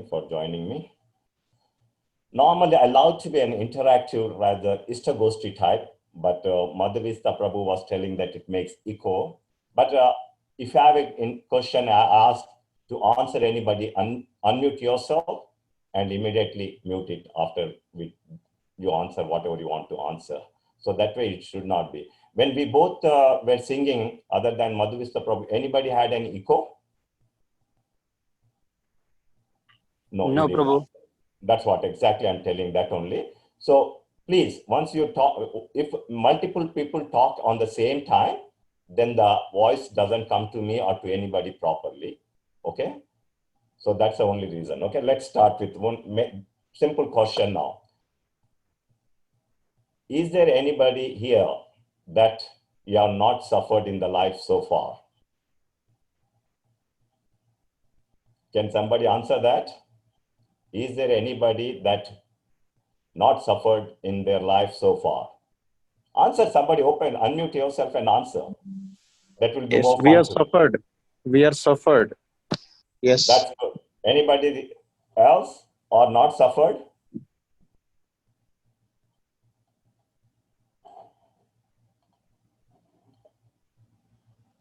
again for joining me. Normally, I love to be an interactive, rather ISKCON type, but Madhavista Prabhu was telling that it makes echo. But if you have a question, I ask to answer anybody, unmute yourself and immediately mute it after you answer whatever you want to answer. So that way it should not be. When we both were singing, other than Madhavista Prabhu, anybody had an echo? No, Prabhu. That's what exactly I'm telling, that only. So please, once you talk, if multiple people talk on the same time, then the voice doesn't come to me or to anybody properly. Okay. So that's the only reason. Okay. Let's start with one simple question now. Is there anybody here that you have not suffered in the life so far? Can somebody answer that? Is there anybody that not suffered in their life so far? Answer, somebody open, unmute yourself and answer. That will be more fun. We are suffered. We are suffered. Yes. That's good. Anybody else or not suffered?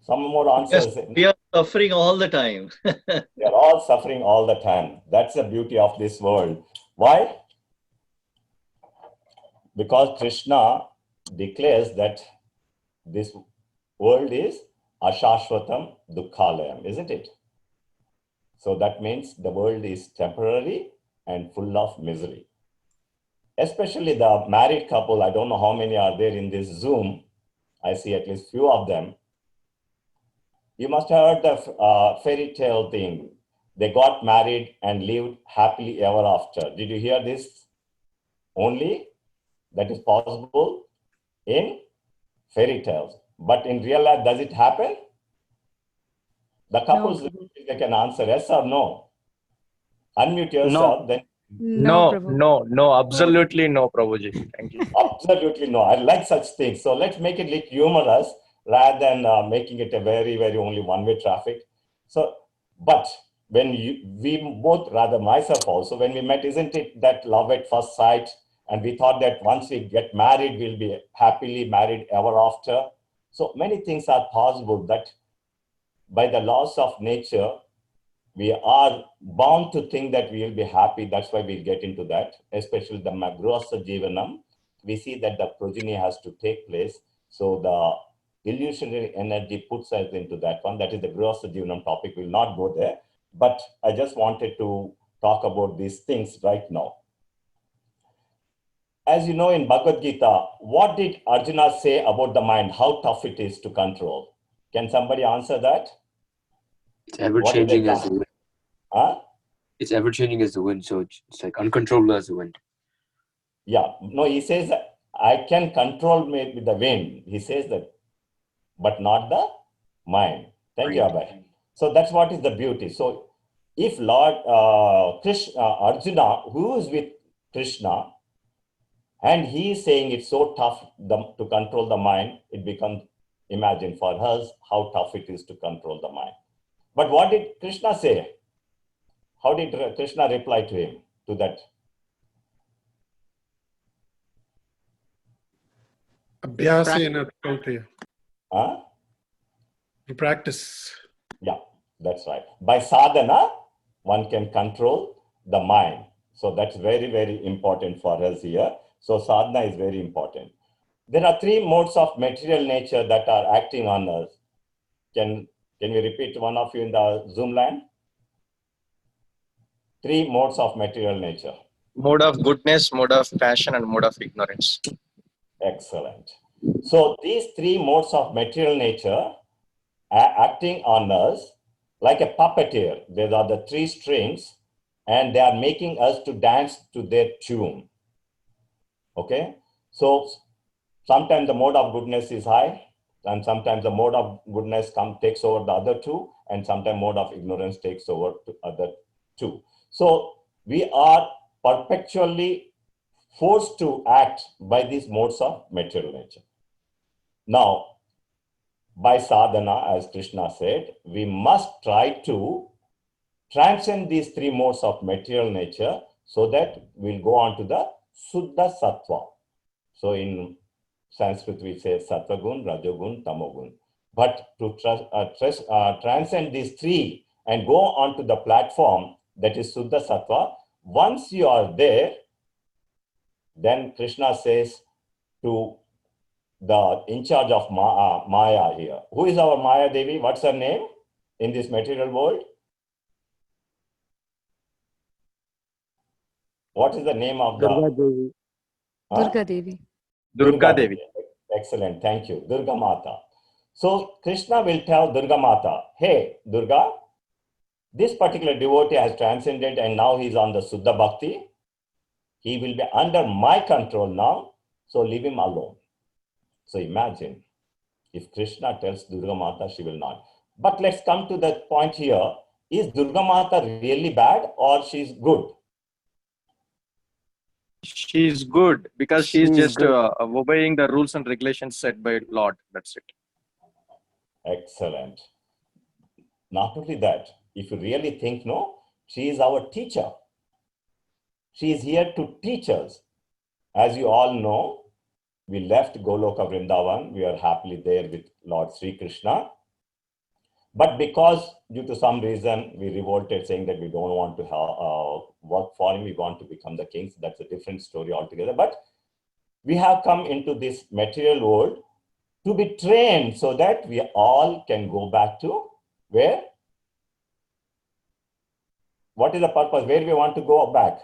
Some more answers. Yes, we are suffering all the time. We are all suffering all the time. That's the beauty of this world. Why? Because Krishna declares that this world is ashashvatam dukkhalayam, isn't it? So that means the world is temporary and full of misery. Especially the married couple, I don't know how many are there in this Zoom. I see at least few of them. You must have heard the fairy tale thing. They got married and lived happily ever after. Did you hear this? Only that is possible in fairy tales. But in real life, does it happen? The couples, they can answer yes or no. Unmute yourself. No. Then. No, absolutely no, Prabhuji. Thank you. Absolutely no. I like such things. So let's make it look humorous rather than making it a very, very only one-way traffic. So, but when we both, rather myself also, when we met, isn't it that love at first sight? And we thought that once we get married, we'll be happily married ever after. So many things are possible that by the laws of nature, we are bound to think that we will be happy. That's why we'll get into that, especially the Magrasa Jivanam. We see that the progeny has to take place. So the illusionary energy puts us into that one. That is the Grasa Jivanam topic. We'll not go there. But I just wanted to talk about these things right now. As you know, in Bhagavad Gita, what did Arjuna say about the mind? How tough it is to control? Can somebody answer that? It's ever-changing as the wind. Huh? It's ever-changing as the wind, so it's like uncontrollable as the wind. Yeah, no, he says that I can control maybe the wind. He says that, but not the mind. Thank you, Abhay. So that's what is the beauty. So if Lord Arjuna, who is with Krishna, and he is saying it's so tough to control the mind, it becomes, imagine for us how tough it is to control the mind. But what did Krishna say? How did Krishna reply to him, to that? Abhyasena kaunteya. Huh? Practice. Yeah, that's right. By sadhana, one can control the mind. So that's very, very important for us here. So sadhana is very important. There are three modes of material nature that are acting on us. Can we repeat, one of you in the Zoom land? Three modes of material nature. Mode of goodness, mode of passion, and mode of ignorance. Excellent. So these three modes of material nature are acting on us like a puppeteer. These are the three strings, and they are making us to dance to their tune. Okay? So sometimes the mode of goodness is high, and sometimes the mode of goodness takes over the other two, and sometimes mode of ignorance takes over the other two. So we are perpetually forced to act by these modes of material nature. Now, by sadhana, as Krishna said, we must try to transcend these three modes of material nature so that we'll go on to the Suddha Sattva. So in Sanskrit, we say Sattvagun, Rajogun, Tamogun. But to transcend these three and go on to the platform that is Suddha Sattva, once you are there, then Krishna says to the in charge of Maya here. Who is our Maya Devi? What's her name in this material world? What is the name of Durga the... Devi. Huh? Durga Devi. Durga Devi. Excellent, thank you. Durga Mata. So Krishna will tell Durga Mata, hey, Durga, this particular devotee has transcended and now he's on the Suddha Bhakti. He will be under my control now, so leave him alone. So imagine, if Krishna tells Durga Mata, she will not. But let's come to the point here. Is Durga Mata really bad or she's good? She's good because she's She's just good. obeying the rules and regulations set by Lord. That's it. Excellent. Not only that, if you really think, no, she is our teacher. She is here to teach us. As you all know, we left Goloka Vrindavan. We are happily there with Lord Sri Krishna. But because due to some reason, we revolted saying that we don't want to work for him, we want to become the kings. That's a different story altogether. But we have come into this material world to be trained so that we all can go back to where? What is the purpose? Where we want to go back?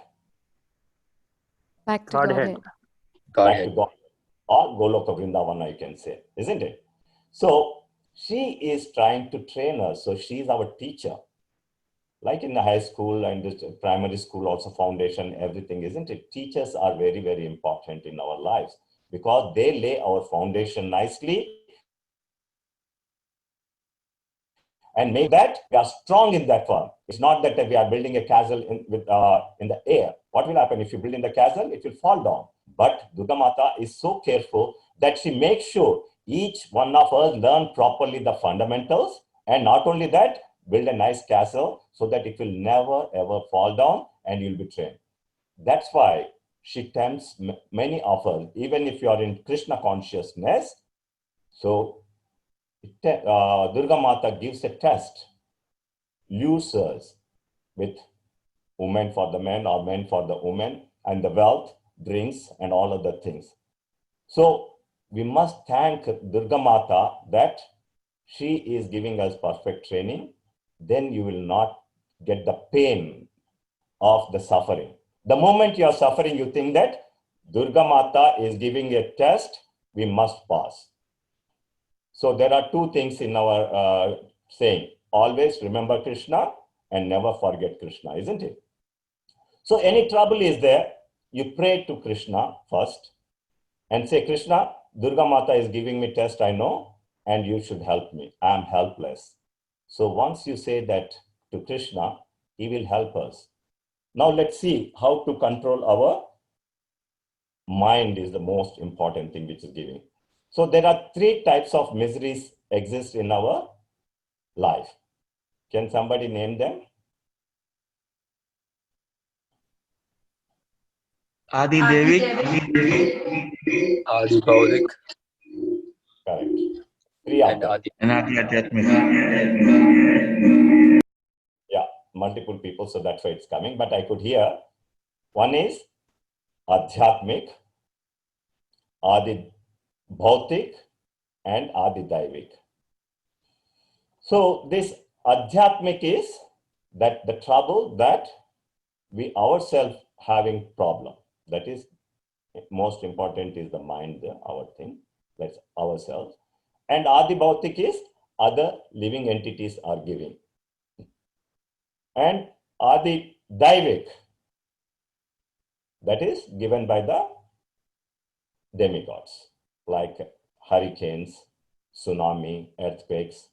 Back to Godhead. Godhead. Back Godhead. to God. Or Goloka Vrindavana, you can say, isn't it? So she is trying to train us. So she is our teacher. Like in the high school and the primary school, also foundation, everything, isn't it? Teachers are very, very important in our lives because they lay our foundation nicely and make that we are strong in that one. It's not that we are building a castle in the air. What will happen if you build in the castle? It will fall down. But Durga Mata is so careful that she makes sure each one of us learn properly the fundamentals, and not only that, build a nice castle so that it will never ever fall down and you'll be trained. That's why she tempts many of us, even if you are in Krishna consciousness. So Durga Mata gives a test, losers with women for the men or men for the women, and the wealth, drinks, and all other things. So we must thank Durga Mata that she is giving us perfect training. Then you will not get the pain of the suffering. The moment you are suffering, you think that Durga Mata is giving a test, we must pass. So there are two things in our saying. Always remember Krishna and never forget Krishna, isn't it? So any trouble is there, you pray to Krishna first and say, Krishna, Durga Mata is giving me test, I know, and you should help me. I am helpless. So once you say that to Krishna, he will help us. Now let's see how to control our mind is the most important thing which is giving. So there are three types of miseries exist in our life. Can somebody name them? Adi Devi, Adi Baudik Correct. Three of and them. Adi. and Adi Adhyatmik. Yeah, multiple people, so that's why it's coming. But I could hear one is Adhyatmik, Adi Bhautik, and Adi Daivik. So this Adhyatmik is that the trouble that we ourselves having problem. That is most important is the mind, our thing, that's ourselves. And Adi Bhautik is other living entities are giving. And Adi Daivik, that is given by the demigods, like hurricanes, tsunami, earthquakes.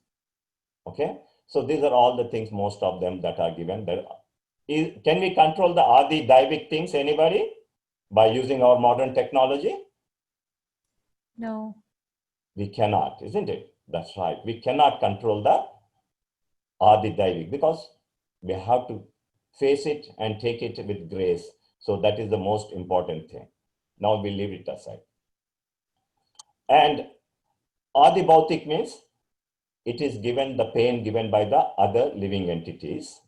Okay, so these are all the things, most of them that are given. Can we control the Adi Daivik things, anybody, by using our modern technology? No. We cannot, isn't it? That's right. We cannot control the Adi Daivik because We have to face it and take it with grace. So that is the most important thing. Now we leave it aside. And Adi Bhautik means it is given the pain given by the other living entities.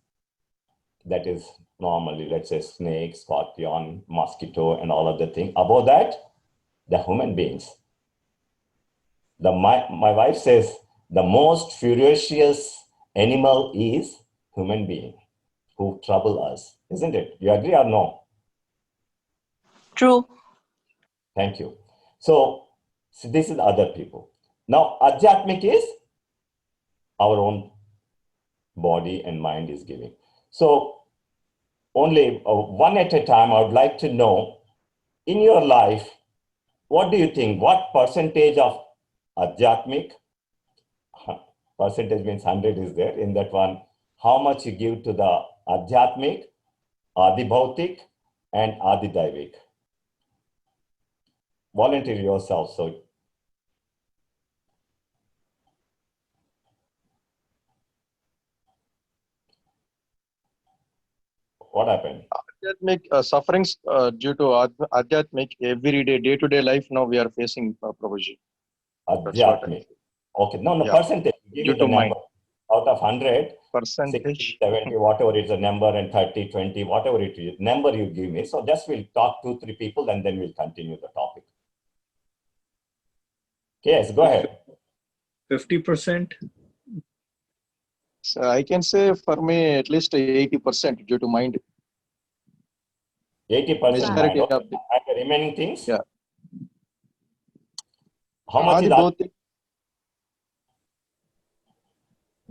That is normally, let's say, snake, scorpion, mosquito, and all of the things. Above that, the human beings. My wife says the most ferocious animal is human being who trouble us, isn't it? You agree or no? True. Thank you. So this is other people. Now, Adhyatmik is our own body and mind is giving. So only one at a time, I would like to know, in your life, what do you think? What percentage of Adhyatmik, percentage means 100 is there in that one, how much you give to the Adhyatmik, Adi Bhautik, and Adi Daivik? Volunteer yourself. So what happened? Adhyatmic sufferings due to Adhyatmic everyday, day-to-day life now we are facing, Prabhuji. Adhyatmik. Okay, no, Yeah. percentage. Give Due me the to number. mind. Out of 100, Percentage. 60, 70, whatever is the number, and 30, 20, whatever it is, number you give me. So just we'll talk 2-3 people and then we'll continue the topic. Yes, go ahead. 50%. So I can say for me at least 80% due to mind. 80% mind. Majority Okay. of the, And the remaining things? yeah. How much Adi is that? Bhautik,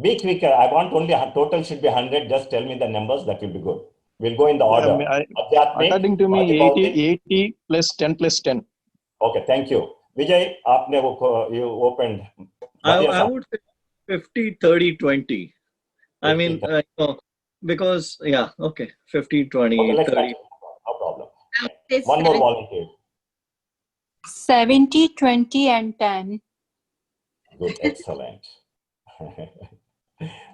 Be quicker. I want only total should be 100. Just tell me the numbers. That will be good. We'll go in the order. Adhyatmik, according to me, Adi Bhautik. 80 plus 10 plus 10. Okay, thank you. Vijay, you opened. I would say 50, 30, 20. I 50, mean, because, yeah, okay, 50, 20, okay, let's 30. continue. No problem. It's One more volunteer. 70, 20, and 10. Good, excellent.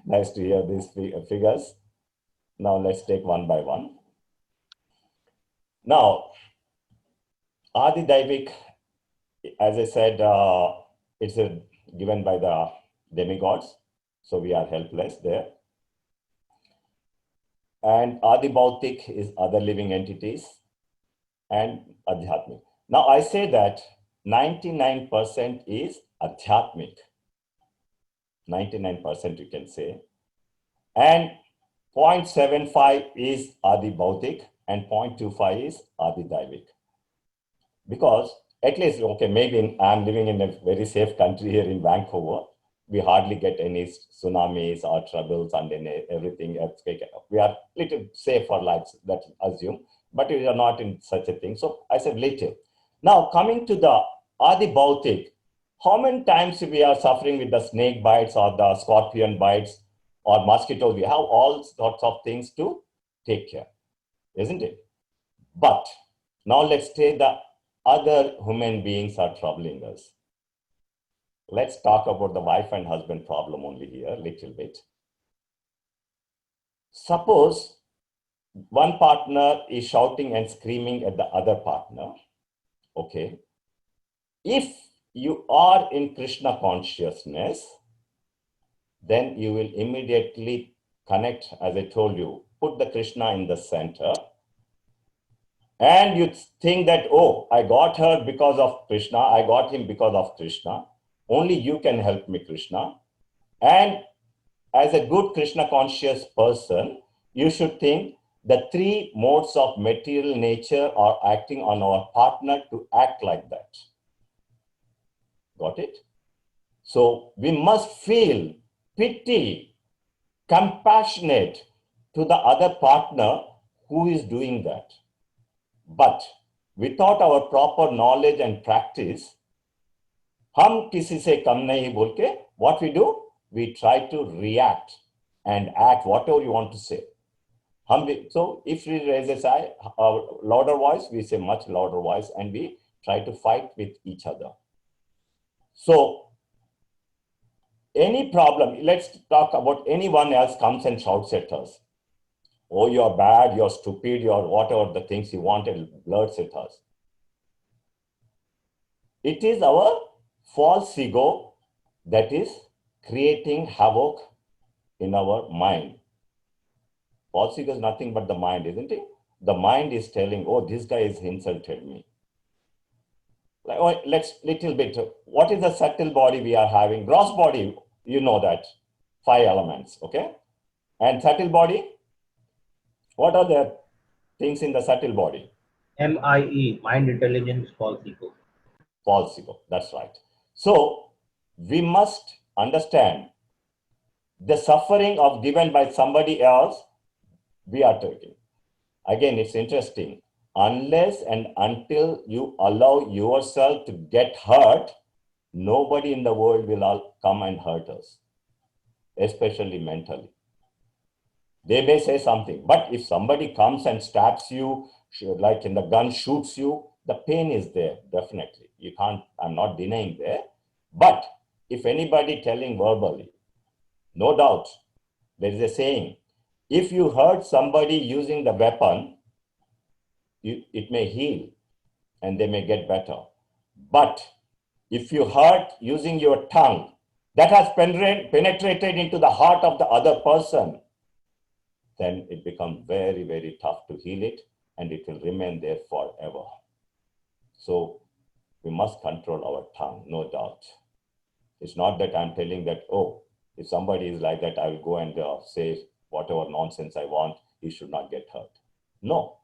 Nice to hear these figures. Now let's take one by one. Now, Adi Daivik, as I said, it's given by the demigods, so we are helpless there. And Adi Bhautik is other living entities, and Adhyatmik. Now I say that 99% is Adhyatmik. 99% you can say. And 0.75 is Adi Bhautik and 0.25 is Adi Daivik. Because at least, okay, maybe I'm living in a very safe country here in Vancouver. We hardly get any tsunamis or troubles and everything. We are little safe for lives, that assume, but we are not in such a thing. So I said little. Now coming to the Adi Bhautik, how many times we are suffering with the snake bites or the scorpion bites or mosquitoes? We have all sorts of things to take care, isn't it? But now let's say the other human beings are troubling us. Let's talk about the wife and husband problem only here a little bit. Suppose one partner is shouting and screaming at the other partner, okay? If you are in Krishna consciousness, then you will immediately connect, as I told you, put the Krishna in the center. And you think that, oh, I got her because of Krishna, I got him because of Krishna. Only you can help me, Krishna. And as a good Krishna conscious person, you should think the 3 modes of material nature are acting on our partner to act like that. Got it? So we must feel pity, compassionate to the other partner who is doing that. But without our proper knowledge and practice, हम किसी से कम नहीं बोल के, what we do? We try to react and act whatever you want to say. So if we raise a louder voice, we say much louder voice and we try to fight with each other. So any problem, let's talk about anyone else comes and shouts at us. oh, you're bad, you're stupid, you're whatever the things he wanted, blurts at us. It is our false ego that is creating havoc in our mind. False ego is nothing but the mind, isn't it? The mind is telling, oh, this guy has insulted me. Like, oh, let's little bit. What is the subtle body we are having? Gross body, you know that. 5 elements, okay? And subtle body, what are the things in the subtle body? MIE, mind, intelligence, false ego. False ego, that's right. So we must understand the suffering of given by somebody else we are taking. Again, it's interesting. Unless and until you allow yourself to get hurt, nobody in the world will all come and hurt us, especially mentally. They may say something, but if somebody comes and stabs you, like in the gun shoots you, the pain is there, definitely. You can't, I'm not denying there. But if anybody telling verbally, no doubt, there is a saying, if you hurt somebody using the weapon, it may heal and they may get better. But if you hurt using your tongue, that has penetrated into the heart of the other person, then it becomes very, very tough to heal it, and it will remain there forever. So we must control our tongue, no doubt. It's not that I'm telling that, oh, if somebody is like that, I will go and say whatever nonsense I want, he should not get hurt. No,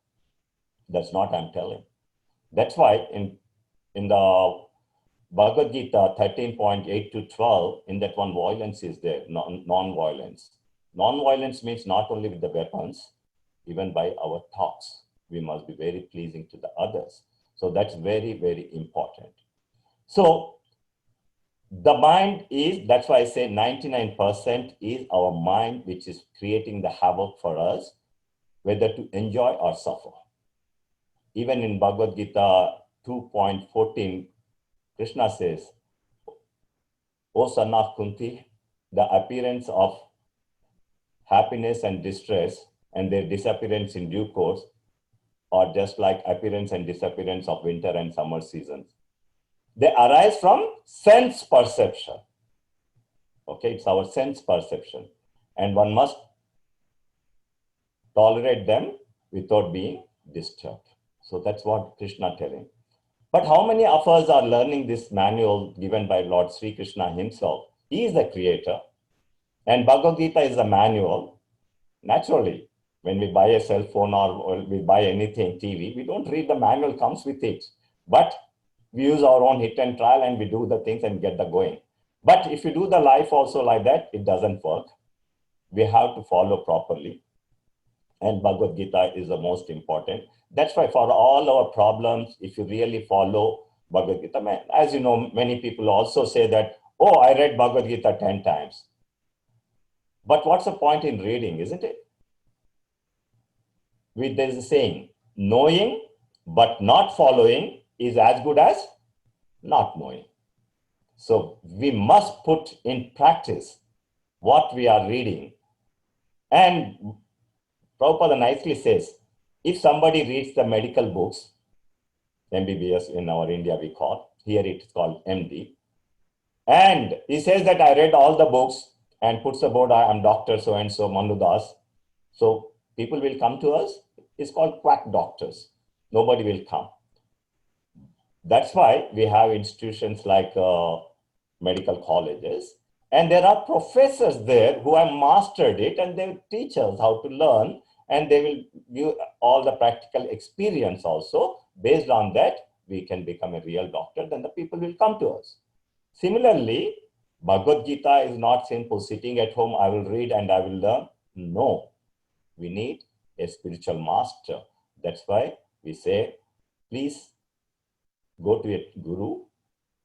that's not I'm telling. That's why in the Bhagavad Gita 13.8 to 12, in that one, violence is there, non-violence. Non-violence means not only with the weapons, even by our thoughts. We must be very pleasing to the others. So that's very, very important. So the mind is, that's why I say 99% is our mind, which is creating the havoc for us, whether to enjoy or suffer. Even in Bhagavad Gita 2.14, Krishna says, O son of Kunti, the appearance of happiness and distress and their disappearance in due course are just like appearance and disappearance of winter and summer seasons. They arise from sense perception. Okay, it's our sense perception. And one must tolerate them without being disturbed. So that's what Krishna telling. But how many of us are learning this manual given by Lord Sri Krishna himself? He is the creator. And Bhagavad Gita is a manual. Naturally, when we buy a cell phone or we buy anything, TV, we don't read the manual, comes with it. But we use our own hit and trial and we do the things and get the going. But if you do the life also like that, it doesn't work. We have to follow properly. And Bhagavad Gita is the most important. That's why for all our problems, if you really follow Bhagavad Gita, as you know, many people also say that, oh, I read Bhagavad Gita 10 times. But what's the point in reading, isn't it? There's a saying, knowing but not following is as good as not knowing. So we must put in practice what we are reading. And Prabhupada nicely says, if somebody reads the medical books, MBBS in our India we call, here it's called MD, and he says that I read all the books and puts a board, I am Dr. So-and-so, Manu Das. So people will come to us. It's called quack doctors. Nobody will come. That's why we have institutions like medical colleges. And there are professors there who have mastered it and they will teach us how to learn, and they will give all the practical experience also. Based on that, we can become a real doctor, then the people will come to us. Similarly, Bhagavad Gita is not simple, sitting at home, I will read and I will learn. No, we need a spiritual master. That's why we say, please go to a guru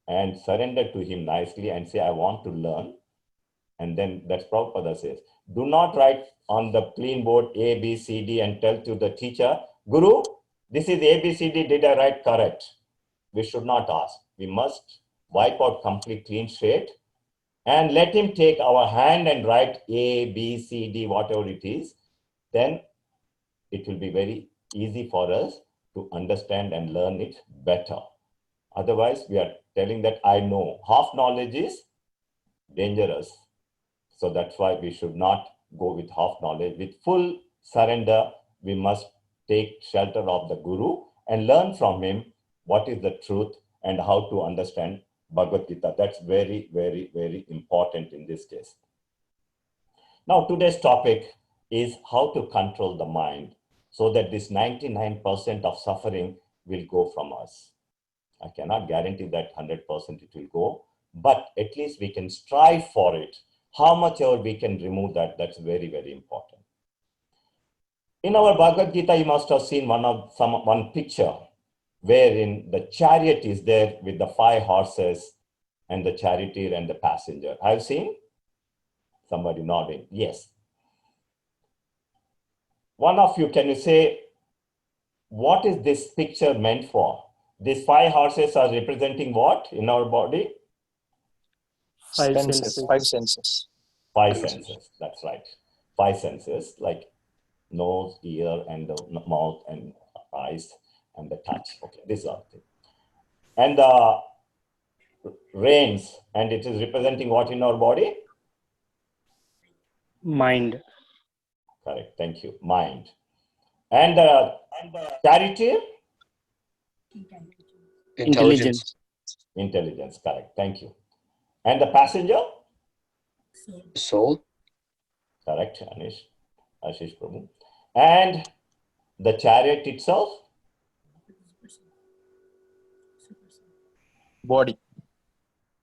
and surrender to him nicely and say, I want to learn. And then that's Prabhupada says, do not write on the clean board A, B, C, D and tell to the teacher, Guru, this is A, B, C, D, did I write correct? We should not ask. We must wipe out complete clean slate and let him take our hand and write A, B, C, D, whatever it is. Then it will be very easy for us to understand and learn it better. Otherwise, we are telling that I know. Half knowledge is dangerous. So that's why we should not go with half knowledge. With full surrender, we must take shelter of the Guru and learn from him what is the truth and how to understand Bhagavad Gita. That's very, very, very important in this case. Now, today's topic is how to control the mind so that this 99% of suffering will go from us. I cannot guarantee that 100% it will go, but at least we can strive for it. How much ever we can remove that, that's very, very important. In our Bhagavad Gita, you must have seen one picture wherein the chariot is there with the 5 horses and the charioteer and the passenger. I've seen somebody nodding. Yes. One of you, can you say, what is this picture meant for? These 5 horses are representing what in our body? 5 senses. 5 senses. 5 senses, that's right. 5 senses, like nose, ear, and the mouth, and eyes, and the touch. Okay, these are things. And the reins, and it is representing what in our body? Mind. Correct, thank you, mind. And the charioteer? Intelligence. Intelligence, correct, thank you. And the passenger? Soul. Correct, Ashish Prabhu. And the chariot itself? Body.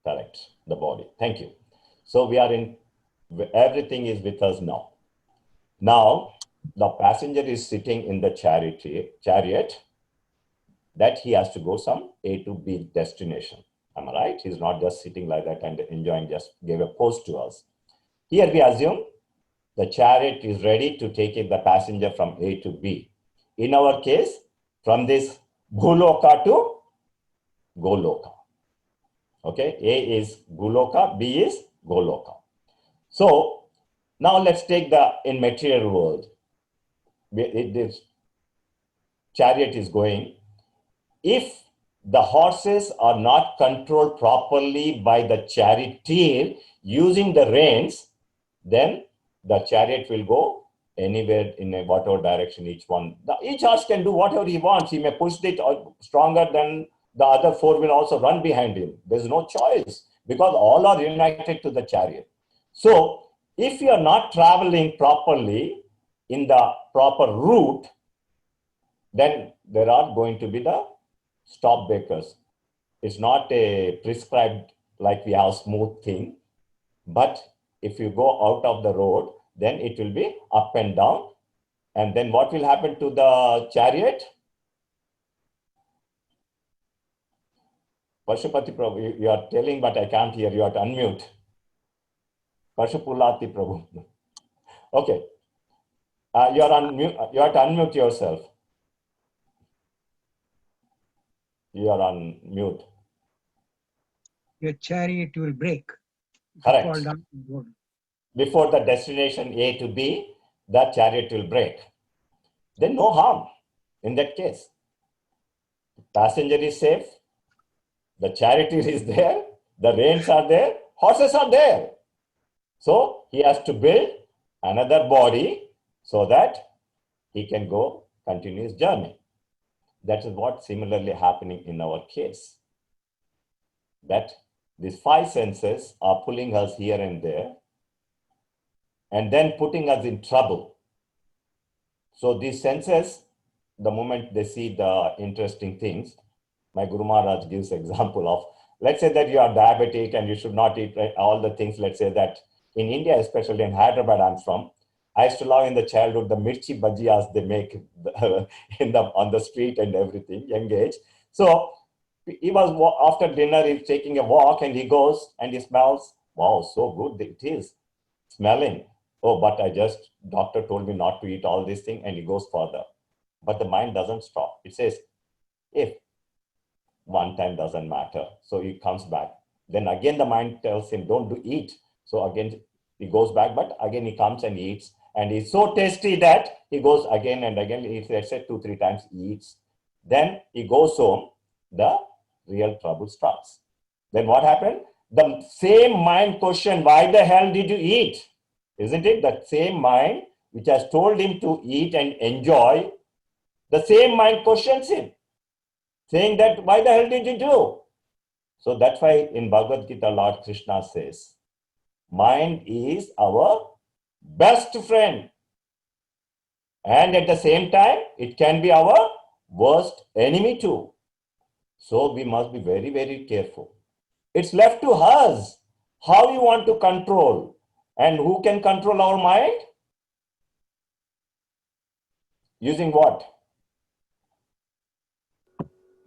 Correct, the body. Thank you. So we are in, everything is with us now. Now, the passenger is sitting in the chariot that he has to go some A to B destination. Am I right? He's not just sitting like that and enjoying, just gave a pose to us. Here we assume the chariot is ready to take the passenger from A to B. In our case, from this Bhuloka to Goloka. Okay, A is Guloka, B is Goloka. So now let's take in material world. This chariot is going. If the horses are not controlled properly by the charioteer using the reins, then the chariot will go anywhere in whatever direction each one. Each horse can do whatever he wants. He may push it stronger than the other 4 will also run behind him. There's no choice because all are united to the chariot. So if you are not traveling properly in the proper route, then there are going to be the stop breakers. It's not a prescribed like we have smooth thing, but if you go out of the road, then it will be up and down. And then what will happen to the chariot? Pashupati Prabhu, you are telling, but I can't hear. You have to unmute. Pashupulati Prabhu. Okay. You are on mute. You have to unmute yourself. You are on mute. Your chariot will break. Correct. Fall down the road. Before the destination A to B, the chariot will break. Then no harm in that case. Passenger is safe. The charioteer is there. The reins are there. Horses are there. So he has to build another body so that he can go continue his journey. That is what similarly happening in our case. That these 5 senses are pulling us here and there and then putting us in trouble. So these senses, the moment they see the interesting things, my Guru Maharaj gives example of, let's say that you are diabetic and you should not eat all the things. Let's say that in India, especially in Hyderabad I'm from, I used to love in the childhood the mirchi bhajiyas they make on the street and everything, young age. So he was, after dinner, he's taking a walk and he goes and he smells, wow, so good it is, smelling. Oh, but doctor told me not to eat all these things, and he goes further. But the mind doesn't stop. It says, if one time doesn't matter. So he comes back. Then again, the mind tells him, don't eat. So again, he goes back, but again he comes and eats. and it's so tasty that he goes again and again. He let's say 2-3 times he eats. Then he goes home. The real trouble starts. Then what happened? The same mind question, why the hell did you eat? Isn't it? That same mind which has told him to eat and enjoy, the same mind questions him, saying that, why the hell did you do? So that's why in Bhagavad Gita, Lord Krishna says, mind is our best friend. And at the same time, it can be our worst enemy too. So we must be very, very careful. It's left to us how you want to control. And who can control our mind? Using what?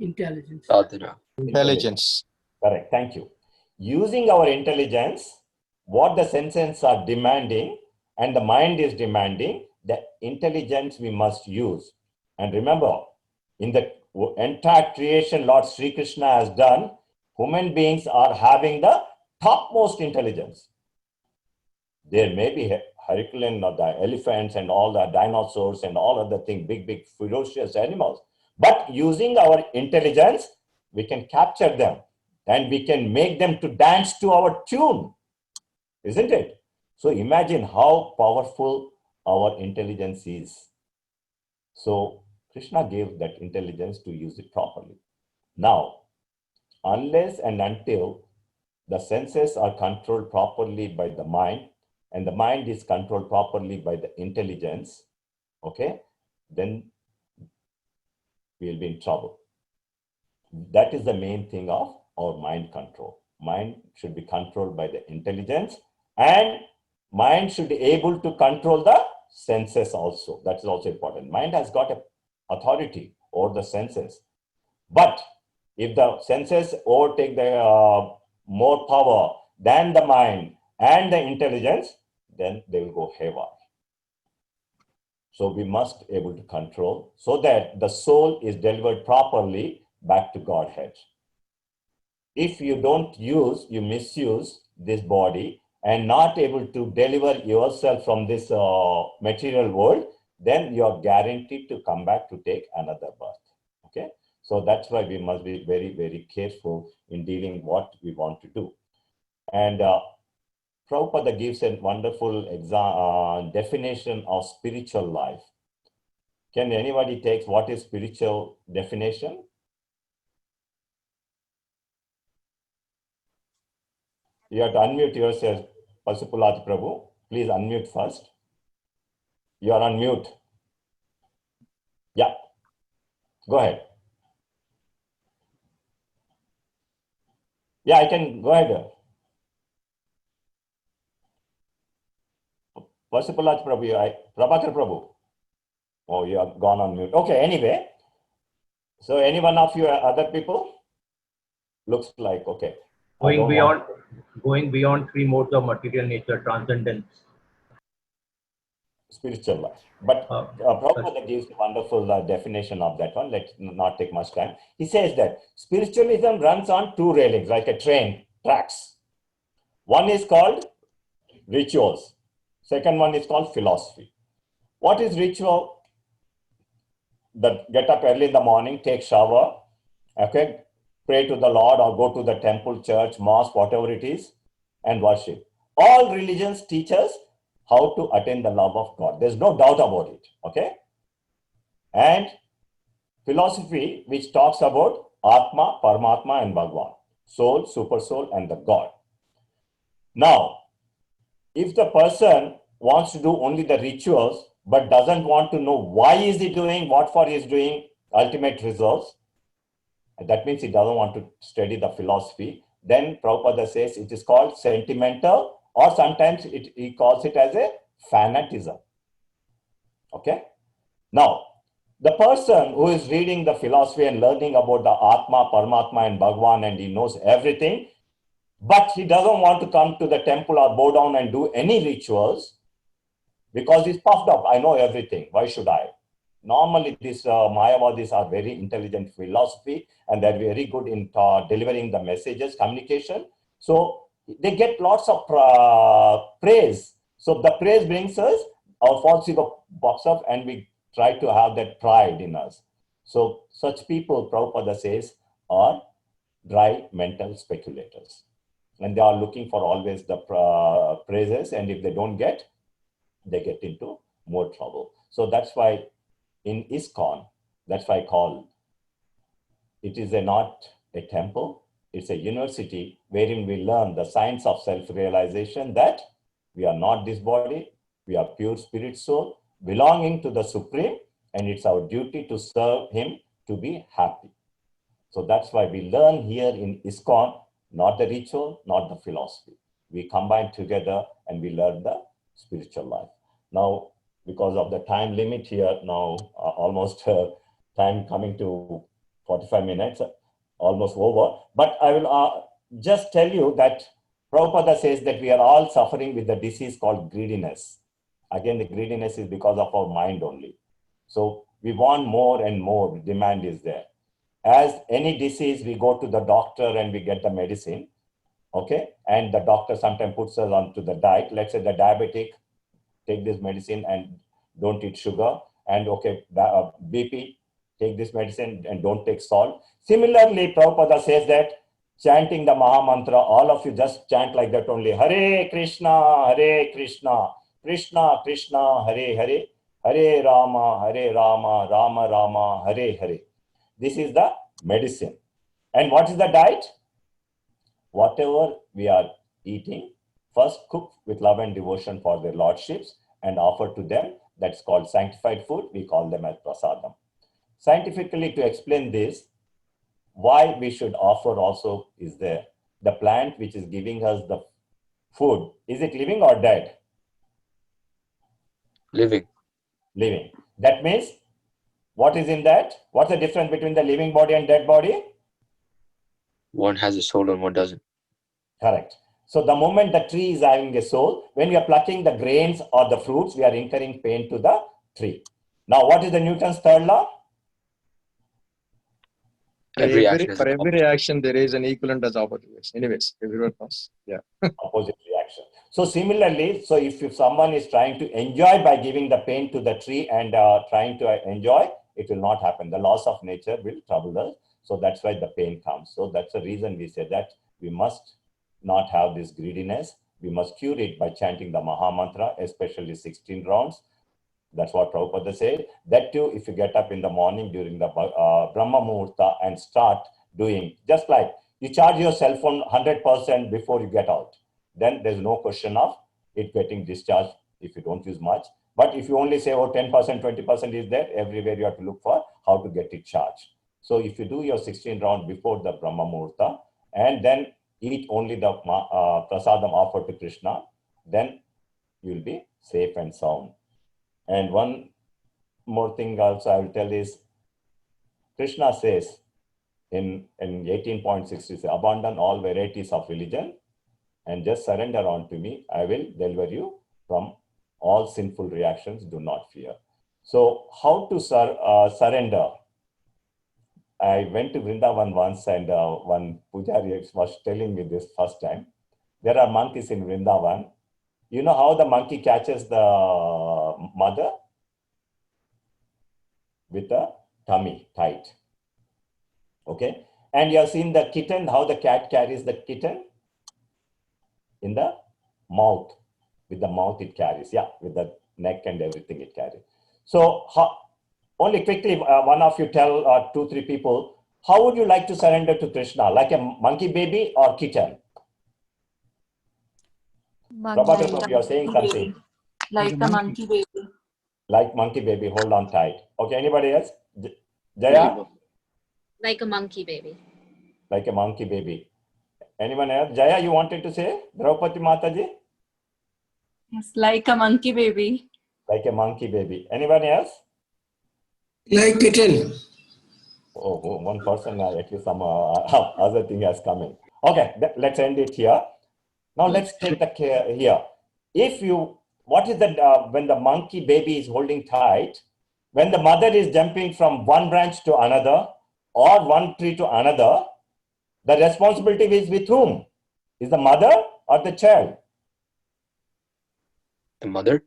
Intelligence. Sadhana. Intelligence. Correct. Thank you. Using our intelligence, what the senses are demanding and the mind is demanding, the intelligence we must use. And remember, in the entire creation Lord Sri Krishna has done, human beings are having the topmost intelligence. There may be Herculean or the elephants and all the dinosaurs and all other things, big, ferocious animals. But using our intelligence, we can capture them and we can make them to dance to our tune, isn't it? So imagine how powerful our intelligence is. So Krishna gave that intelligence to use it properly. Now, unless and until the senses are controlled properly by the mind, and the mind is controlled properly by the intelligence, okay, then we'll be in trouble. That is the main thing of our mind control. Mind should be controlled by the intelligence, and mind should be able to control the senses also. That is also important. Mind has got an authority over the senses. But if the senses overtake the more power than the mind and the intelligence, then they will go haywire. So we must be able to control so that the soul is delivered properly back to Godhead. If you don't use, you misuse this body and not able to deliver yourself from this material world, then you are guaranteed to come back to take another birth. Okay? So that's why we must be very, very careful in dealing what we want to do. And Prabhupada gives a wonderful definition of spiritual life. Can anybody take what is spiritual definition? You have to unmute yourself, Pasupulati Prabhu. Please unmute first. You are on mute. Yeah, go ahead. Yeah, I can go ahead. Pasupulati Prabhu, Prabhakar Prabhu. Oh, you have gone on mute. Okay, anyway. So any one of you other people? Looks like, okay. Going beyond three modes of material nature, transcendence. Spiritual life. But Prabhupada gives a wonderful definition of that one. Let's not take much time. He says that spiritualism runs on two railings, like a train tracks. One is called rituals. Second one is called philosophy. What is ritual? That get up early in the morning, take shower, okay, pray to the Lord or go to the temple, church, mosque, whatever it is, and worship. All religions teach us how to attain the love of God. There's no doubt about it, okay? And philosophy, which talks about Atma, Paramatma, and Bhagwan, soul, super soul, and the God. Now, if the person wants to do only the rituals, but doesn't want to know why is he doing, what for he is doing, ultimate results, that means he doesn't want to study the philosophy, then Prabhupada says it is called sentimental, or sometimes he calls it as a fanatism. Okay? Now, the person who is reading the philosophy and learning about the Atma, Paramatma, and Bhagwan, and he knows everything, but he doesn't want to come to the temple or bow down and do any rituals because he's puffed up. I know everything. Why should I? Normally, these Mayavadis are very intelligent philosophy and they're very good in delivering the messages, communication. So they get lots of praise. So the praise brings us our false ego pops up and we try to have that pride in us. So such people, Prabhupada says, are dry mental speculators. And they are looking for always the praises, and if they don't get, they get into more trouble. So that's why in ISKCON, that's why I call it is not a temple, it's a university wherein we learn the science of self-realization that we are not this body, we are pure spirit soul, belonging to the Supreme, and it's our duty to serve Him to be happy. So that's why we learn here in ISKCON, not the ritual, not the philosophy. We combine together and we learn the spiritual life. Now, because of the time limit here, now almost time coming to 45 minutes, almost over. But I will just tell you that Prabhupada says that we are all suffering with the disease called greediness. Again, the greediness is because of our mind only. So we want more and more, demand is there. As any disease, we go to the doctor and we get the medicine, okay? And the doctor sometimes puts us onto the diet. Let's say the diabetic, take this medicine and don't eat sugar. And okay, BP, take this medicine and don't take salt. Similarly, Prabhupada says that chanting the Maha Mantra, all of you just chant like that only. Hare Krishna, Krishna Krishna, Hare Hare, Hare Rama, Rama Rama, Hare Hare. This is the medicine. And what is the diet? Whatever we are eating, first cook with love and devotion for their lordships and offer to them. That's called sanctified food. We call them as prasadam. Scientifically, to explain this, why we should offer also is there. The plant which is giving us the food, is it living or dead? Living. Living. That means, what is in that? What's the difference between the living body and dead body? One has a soul and one doesn't. Correct. So the moment the tree is having a soul, when we are plucking the grains or the fruits, we are incurring pain to the tree. Now, what is the Newton's third law? Every, action has for an every reaction, there is an equivalent as opposite reaction. Anyways, everyone knows. Yeah. Opposite reaction. So similarly, so if someone is trying to enjoy by giving the pain to the tree and trying to enjoy, it will not happen. The laws of nature will trouble us. So that's why the pain comes. So that's the reason we say that we must not have this greediness. We must cure it by chanting the Maha Mantra, especially 16 rounds. That's what Prabhupada said. That too, if you get up in the morning during the Brahma Muhurta and start doing, just like you charge your cell phone 100% before you get out, then there's no question of it getting discharged if you don't use much. But if you only say, oh, 10%, 20% is there, everywhere you have to look for how to get it charged. So if you do your 16 round before the Brahma Muhurta and then eat only the prasadam offered to Krishna, then you'll be safe and sound. And one more thing also I will tell is, Krishna says in 18.6, he says, abandon all varieties of religion and just surrender unto me. I will deliver you from all sinful reactions. Do not fear. So how to surrender? I went to Vrindavan once and one Pujari was telling me this first time. There are monkeys in Vrindavan. You know how the monkey catches the mother? With the tummy tight. Okay. And you have seen the kitten, how the cat carries the kitten? In the mouth. With the mouth it carries. Yeah, with the neck and everything it carries. So only quickly, one of you tell 2-3 people, how would you like to surrender to Krishna? Like a monkey baby or kitten? Prabhupada Prabhu, you are saying something. Like a monkey baby. Like monkey baby, hold on tight. Okay, anybody else? Jaya? Like a monkey baby. Like a monkey baby. Anyone else? Jaya, you wanted to say? Draupadi Mataji? Yes, like a monkey baby. Like a monkey baby. Anyone else? Like kitten. Oh, one person, at least some other thing has come in. Okay, let's end it here. Now let's take the care here. If you, what is that when the monkey baby is holding tight, when the mother is jumping from one branch to another or one tree to another, the responsibility is with whom? Is the mother or the child? The mother?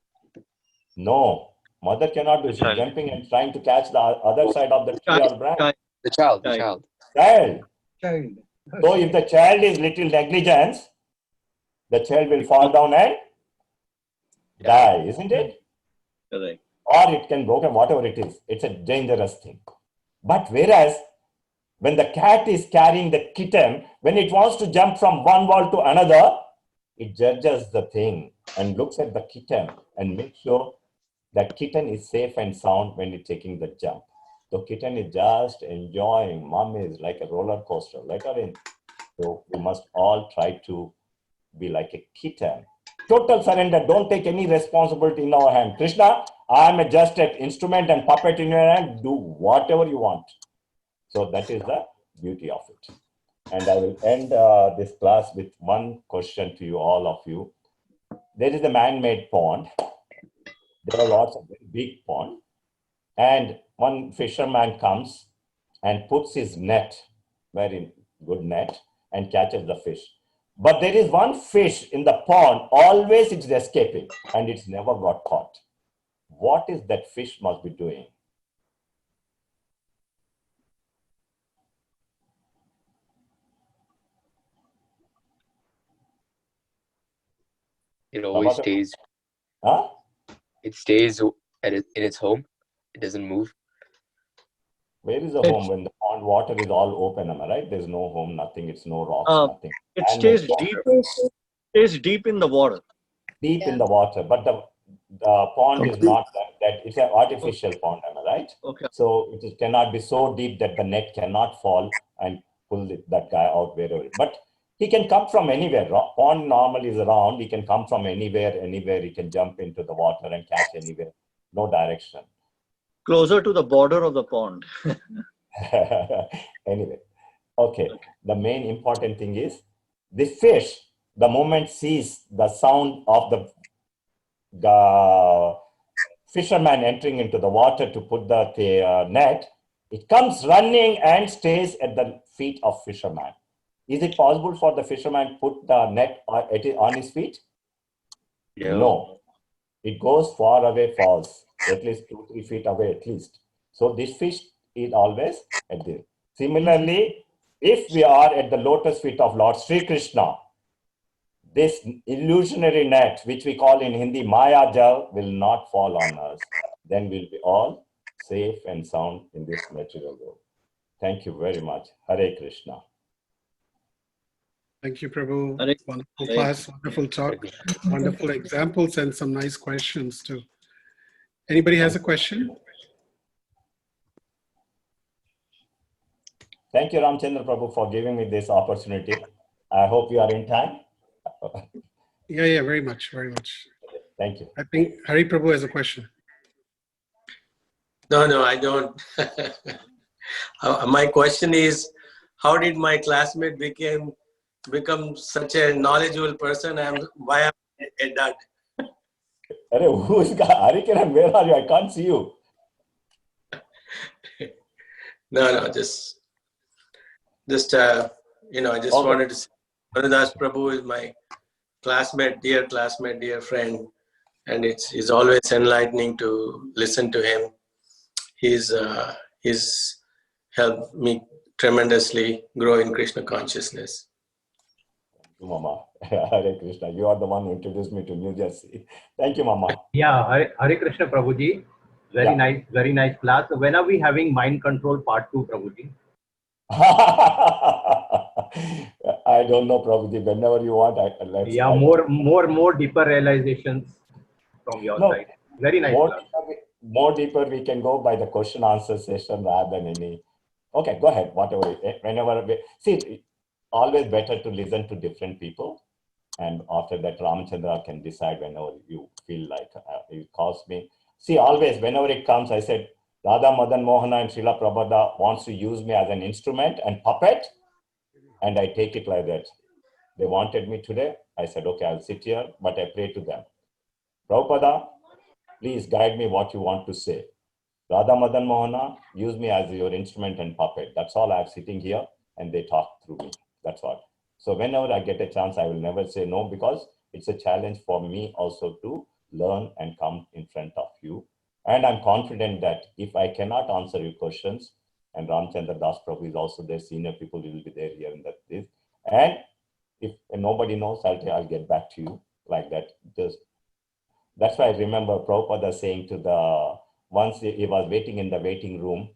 No, mother cannot do. She's child. jumping and trying to catch the other side of the tree or branch. The child. Child. Child. So if the child is little negligence, the child will fall down and die, isn't it? Correct. Or it can broken, whatever it is. It's a dangerous thing. But whereas when the cat is carrying the kitten, when it wants to jump from one wall to another, it judges the thing and looks at the kitten and makes sure that kitten is safe and sound when it's taking the jump. The kitten is just enjoying. Mom is like a roller coaster, let her in. So we must all try to be like a kitten. Total surrender. Don't take any responsibility in our hand. Krishna, I'm just an instrument and puppet in your hand. Do whatever you want. So that is the beauty of it. And I will end this class with one question to you, all of you. There is a man-made pond. There are lots of big ponds. And one fisherman comes and puts his net, very good net, and catches the fish. But there is one fish in the pond, always it's escaping and it's never got caught. What is that fish must be doing? It always Prabhakar? stays. Huh? It stays in its home. It doesn't move. Where is the home when the pond water is all open? Am I right? There's no home, nothing. It's no rocks, nothing. It And stays deep in the water. deep in the water, but the pond is not that it's an artificial pond, am I right? Okay. So it cannot be so deep that the net cannot fall and pull that guy out wherever. But he can come from anywhere. Pond normally is around. He can come from anywhere. He can jump into the water and catch anywhere. No direction. Closer to the border of the pond. Anyway, okay. The main important thing is the fish, the moment sees the sound of the fisherman entering into the water to put the net, it comes running and stays at the feet of fisherman. Is it possible for the fisherman to put the net on his feet? No. It goes far away, falls at least 2-3 feet away at least. So this fish is always at this. Similarly, if we are at the lotus feet of Lord Sri Krishna, this illusionary net, which we call in Hindi Maya Jal, will not fall on us. Then we'll be all safe and sound in this material world. Thank you very much. Hare Krishna. Thank you, Prabhu. Hare- Wonderful Hare class, wonderful talk, wonderful examples, and some nice questions too. Anybody has a question? Thank you, Ramchandra Prabhu, for giving me this opportunity. I hope you are in time. Yeah, very much, very much. Thank you. I think Hari Prabhu has a question. No, I don't. My question is, how did my classmate become such a knowledgeable person? Why am I a dud? Who is Harikiran? Where are you? I can't see you. No, just I just wanted to say, Manudas Prabhu is my classmate, dear friend, and it's always enlightening to listen to him. He's helped me tremendously grow in Krishna consciousness. Mama. Hare Krishna. You are the one who introduced me to New Jersey. Thank you, Mama. Yeah, Hare Krishna Prabhuji. Very nice class. So when are we having mind control part 2, Prabhuji? I don't know, Prabhuji. Whenever you want, let's. Yeah, more deeper realizations from your side. Very nice class. More deeper, we can go by the question answer session rather than any. Okay, go ahead. Whatever. Whenever see, always better to listen to different people, and after that, Ramchandra can decide whenever you feel like it calls me. See, always whenever it comes, I said Radha Madan Mohana and Srila Prabhupada wants to use me as an instrument and puppet, and I take it like that. They wanted me today. I said, okay, I'll sit here, but I pray to them. Prabhupada, please guide me what you want to say. Radha Madan Mohana, use me as your instrument and puppet. That's all. I'm sitting here and they talk through me. That's all. So whenever I get a chance, I will never say no, because it's a challenge for me also to learn and come in front of you. And I'm confident that if I cannot answer your questions, and Ramchandra Das Prabhu is also there, senior people will be there here in this. And if nobody knows, I'll get back to you like that. That's why I remember Prabhupada saying to once he was waiting in the waiting room,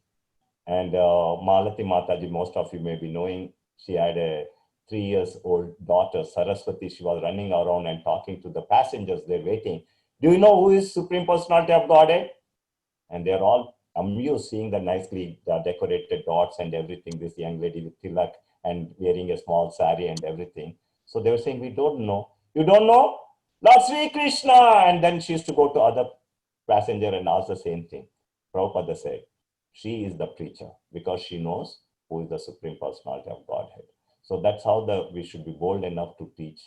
and Malati Mataji, most of you may be knowing, she had a 3-year-old daughter, Saraswati. She was running around and talking to the passengers there waiting. Do you know who is Supreme Personality of Godhead? And they're all amused seeing the nicely decorated dots and everything, this young lady with tilak and wearing a small sari and everything. So they were saying, we don't know. You don't know? Lord Sri Krishna. And then she used to go to other passenger and ask the same thing. Prabhupada said, she is the preacher because she knows who is the Supreme Personality of Godhead. So that's how we should be bold enough to teach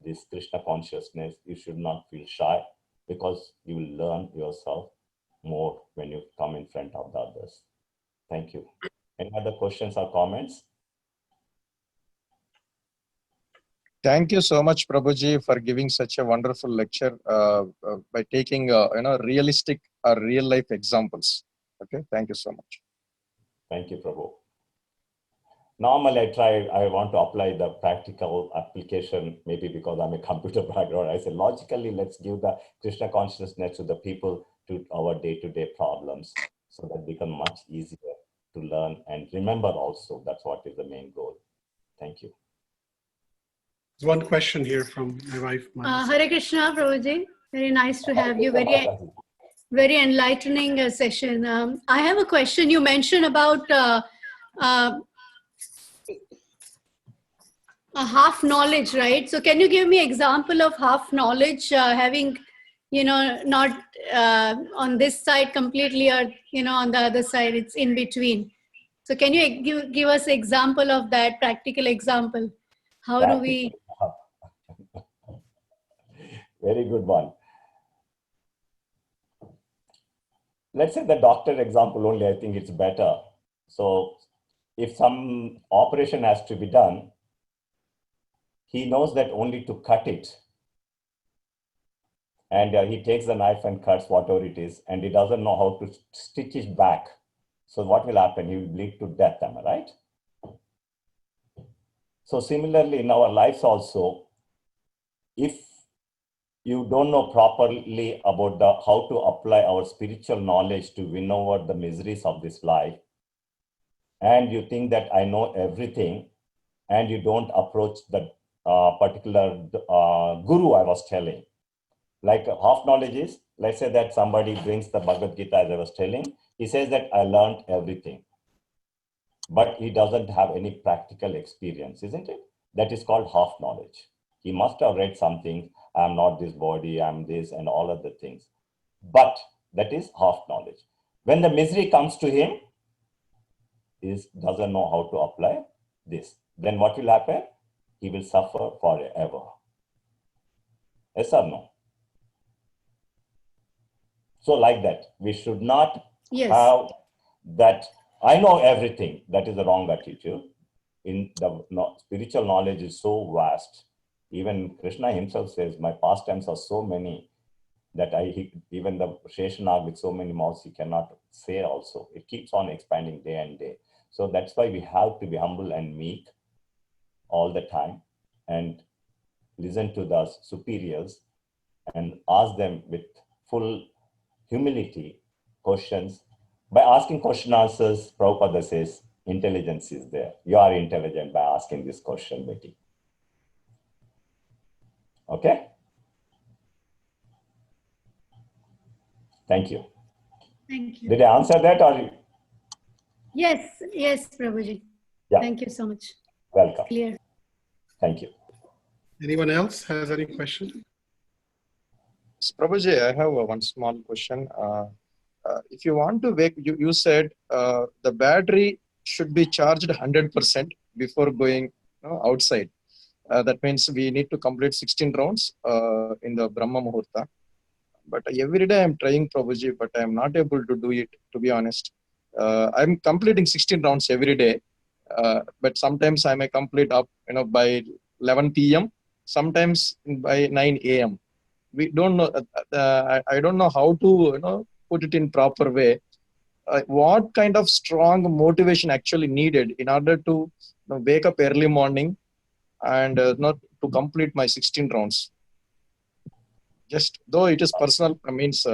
this Krishna consciousness. You should not feel shy because you will learn yourself more when you come in front of the others. Thank you. Any other questions or comments? Thank you so much, Prabhuji, for giving such a wonderful lecture by taking realistic or real life examples. Okay, thank you so much. Thank you, Prabhu. Normally, I want to apply the practical application, maybe because I'm a computer background. I say, logically, let's give the Krishna consciousness to the people, to our day-to-day problems, so that become much easier to learn and remember also. That's what is the main goal. Thank you. There's one question here from my wife. Hare Krishna, Prabhuji. Very nice to have you. Very enlightening session. I have a question. You mentioned about a half knowledge, right? So can you give me example of half knowledge, having, not on this side completely, or, on the other side, it's in between. So can you give us example of that, practical example? How do we? Very good one. Let's say the doctor example only, I think it's better. So if some operation has to be done, he knows that only to cut it. And he takes the knife and cuts whatever it is, and he doesn't know how to stitch it back. So what will happen? He will bleed to death, am I right? So similarly in our lives also, if you don't know properly about how to apply our spiritual knowledge to win over the miseries of this life, and you think that I know everything, and you don't approach the particular guru I was telling. Like half knowledge is, let's say that somebody brings the Bhagavad Gita, as I was telling, he says that I learned everything, but he doesn't have any practical experience, isn't it? That is called half knowledge. He must have read something, I'm not this body, I'm this, and all of the things. But that is half knowledge. When the misery comes to him, he doesn't know how to apply this. Then what will happen? He will suffer forever. Yes or no? So like that, we should not have that, I know everything. That is the wrong attitude. In the spiritual knowledge is so vast. Even Krishna himself says, my pastimes are so many that even the Sheshanag with so many mouths, he cannot say also. It keeps on expanding day and day. So that's why we have to be humble and meek all the time and listen to the superiors and ask them with full humility questions. By asking question answers, Prabhupada says, intelligence is there. You are intelligent by asking this question, Betty. Okay? Thank you. Thank you. Did I answer that or? Yes, Prabhuji. Yeah. Thank you so much. Welcome. Clear. Thank you. Anyone else has any question? Prabhuji, I have one small question. If you want to wake, you said the battery should be charged 100% before going outside. That means we need to complete 16 rounds in the Brahma Muhurta. But every day I'm trying, Prabhuji, but I'm not able to do it, to be honest. I'm completing 16 rounds every day, but sometimes I may complete up, by 11 p.m., sometimes by 9 a.m. we don't know. I don't know how to put it in proper way. What kind of strong motivation actually needed in order to wake up early morning and not to complete my 16 rounds? Just though it is personal, means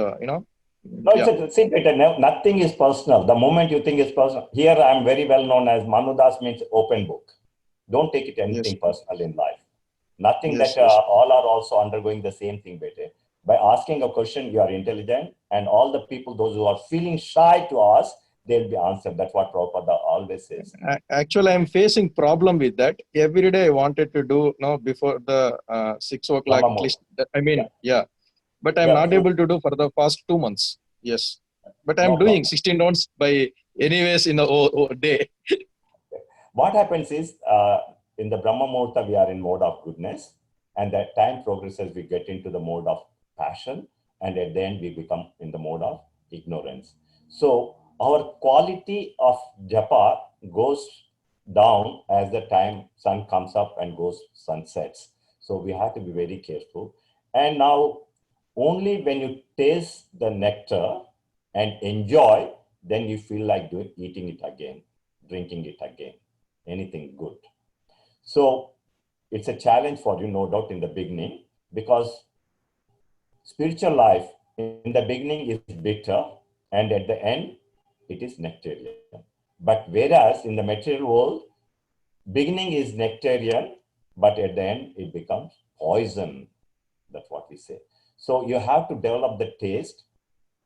No, yeah. see, Peter, nothing is personal. The moment you think it's personal, here I'm very well known as Manu Das, means open book. Don't take it anything personal in life. Nothing that all are also undergoing the same thing, Peter. By asking a question, you are intelligent, and all the people, those who are feeling shy to ask, they'll be answered. That's what Prabhupada always says. Actually, I'm facing problem with that. Every day I wanted to do before the 6 o'clock at least. I mean, yeah. But I'm not able to do for the past 2 months. Yes. But I'm doing 16 rounds by anyways in the day. What happens is, in the Brahma Muhurta, we are in mode of goodness. And that time progresses, we get into the mode of passion. And at the end, we become in the mode of ignorance. So our quality of japa goes down as the time sun comes up and sun sets. So we have to be very careful. And now, only when you taste the nectar and enjoy, then you feel like eating it again, drinking it again, anything good. So it's a challenge for you, no doubt, in the beginning, because spiritual life in the beginning is bitter, and at the end, it is nectarian. But whereas in the material world, beginning is nectarian, but at the end, it becomes poison. That's what we say. So you have to develop the taste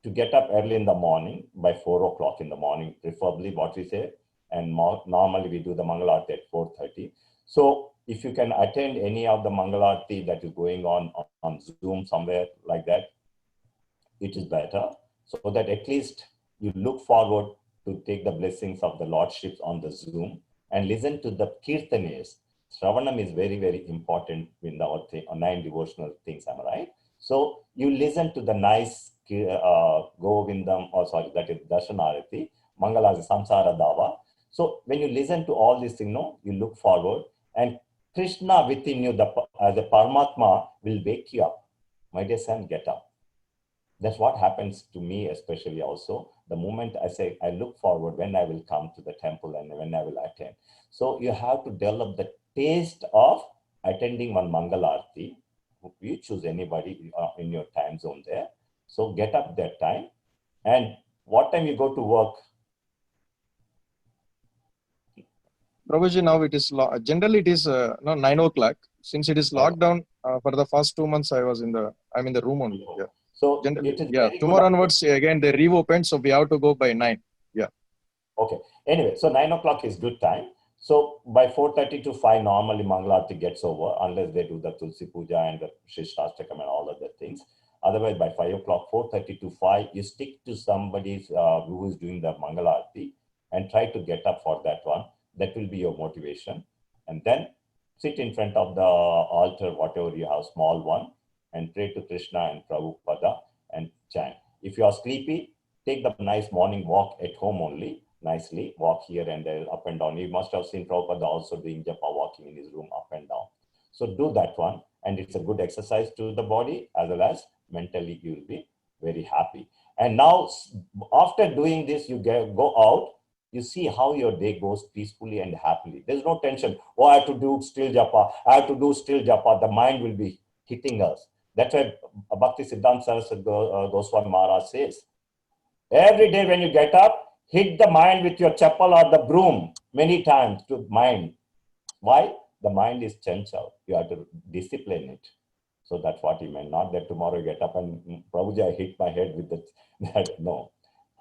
to get up early in the morning, by 4 o'clock in the morning, preferably, what we say. And normally we do the Mangalarti at 4:30. So if you can attend any of the Mangalarti that is going on Zoom somewhere like that, it is better, so that at least you look forward to take the blessings of the Lordships on the Zoom and listen to the Kirtanes. Shravanam is very, very important in our 9 devotional things, am I right? So you listen to the nice Govindam, that is Darshanarati, Mangalarti, Samsara Dava. So when you listen to all these things, you look forward, and Krishna within you, as a Paramatma, will wake you up. My dear son, get up. That's what happens to me, especially also. The moment I say, I look forward when I will come to the temple and when I will attend. So you have to develop the taste of attending one Mangalarti. You choose anybody in your time zone there. So get up that time. And what time you go to work? Prabhuji, now it is generally it is 9 o'clock. Since it is lockdown, for the first 2 months I'm in the room only. Yeah. So tomorrow onwards again they reopened, so we have to go by 9. Yeah. Okay. Anyway, so 9 o'clock is good time. So by 4:30 to 5, normally Mangalarti gets over, unless they do the Tulsi Puja and the Shrishtastakam and all other things. Otherwise, by 5 o'clock, 4:30 to 5, you stick to somebody who is doing the Mangalarti and try to get up for that one. That will be your motivation. And then sit in front of the altar, whatever you have, small one, and pray to Krishna and Prabhupada and chant. If you are sleepy, take the nice morning walk at home only, nicely, walk here and there, up and down. You must have seen Prabhupada also doing japa, walking in his room up and down. So do that one, and it's a good exercise to the body, as well as mentally you will be very happy. And now, after doing this, you go out, you see how your day goes peacefully and happily. There's no tension. Oh, I have to do still japa. I have to do still japa. The mind will be hitting us. That's why Bhakti Siddhanta Saraswati Goswami Maharaj says, every day when you get up, hit the mind with your chappal or the broom many times to mind. Why? The mind is chanchal. You have to discipline it. So that's what he meant. Not that tomorrow you get up and Prabhuji, I hit my head with that. No,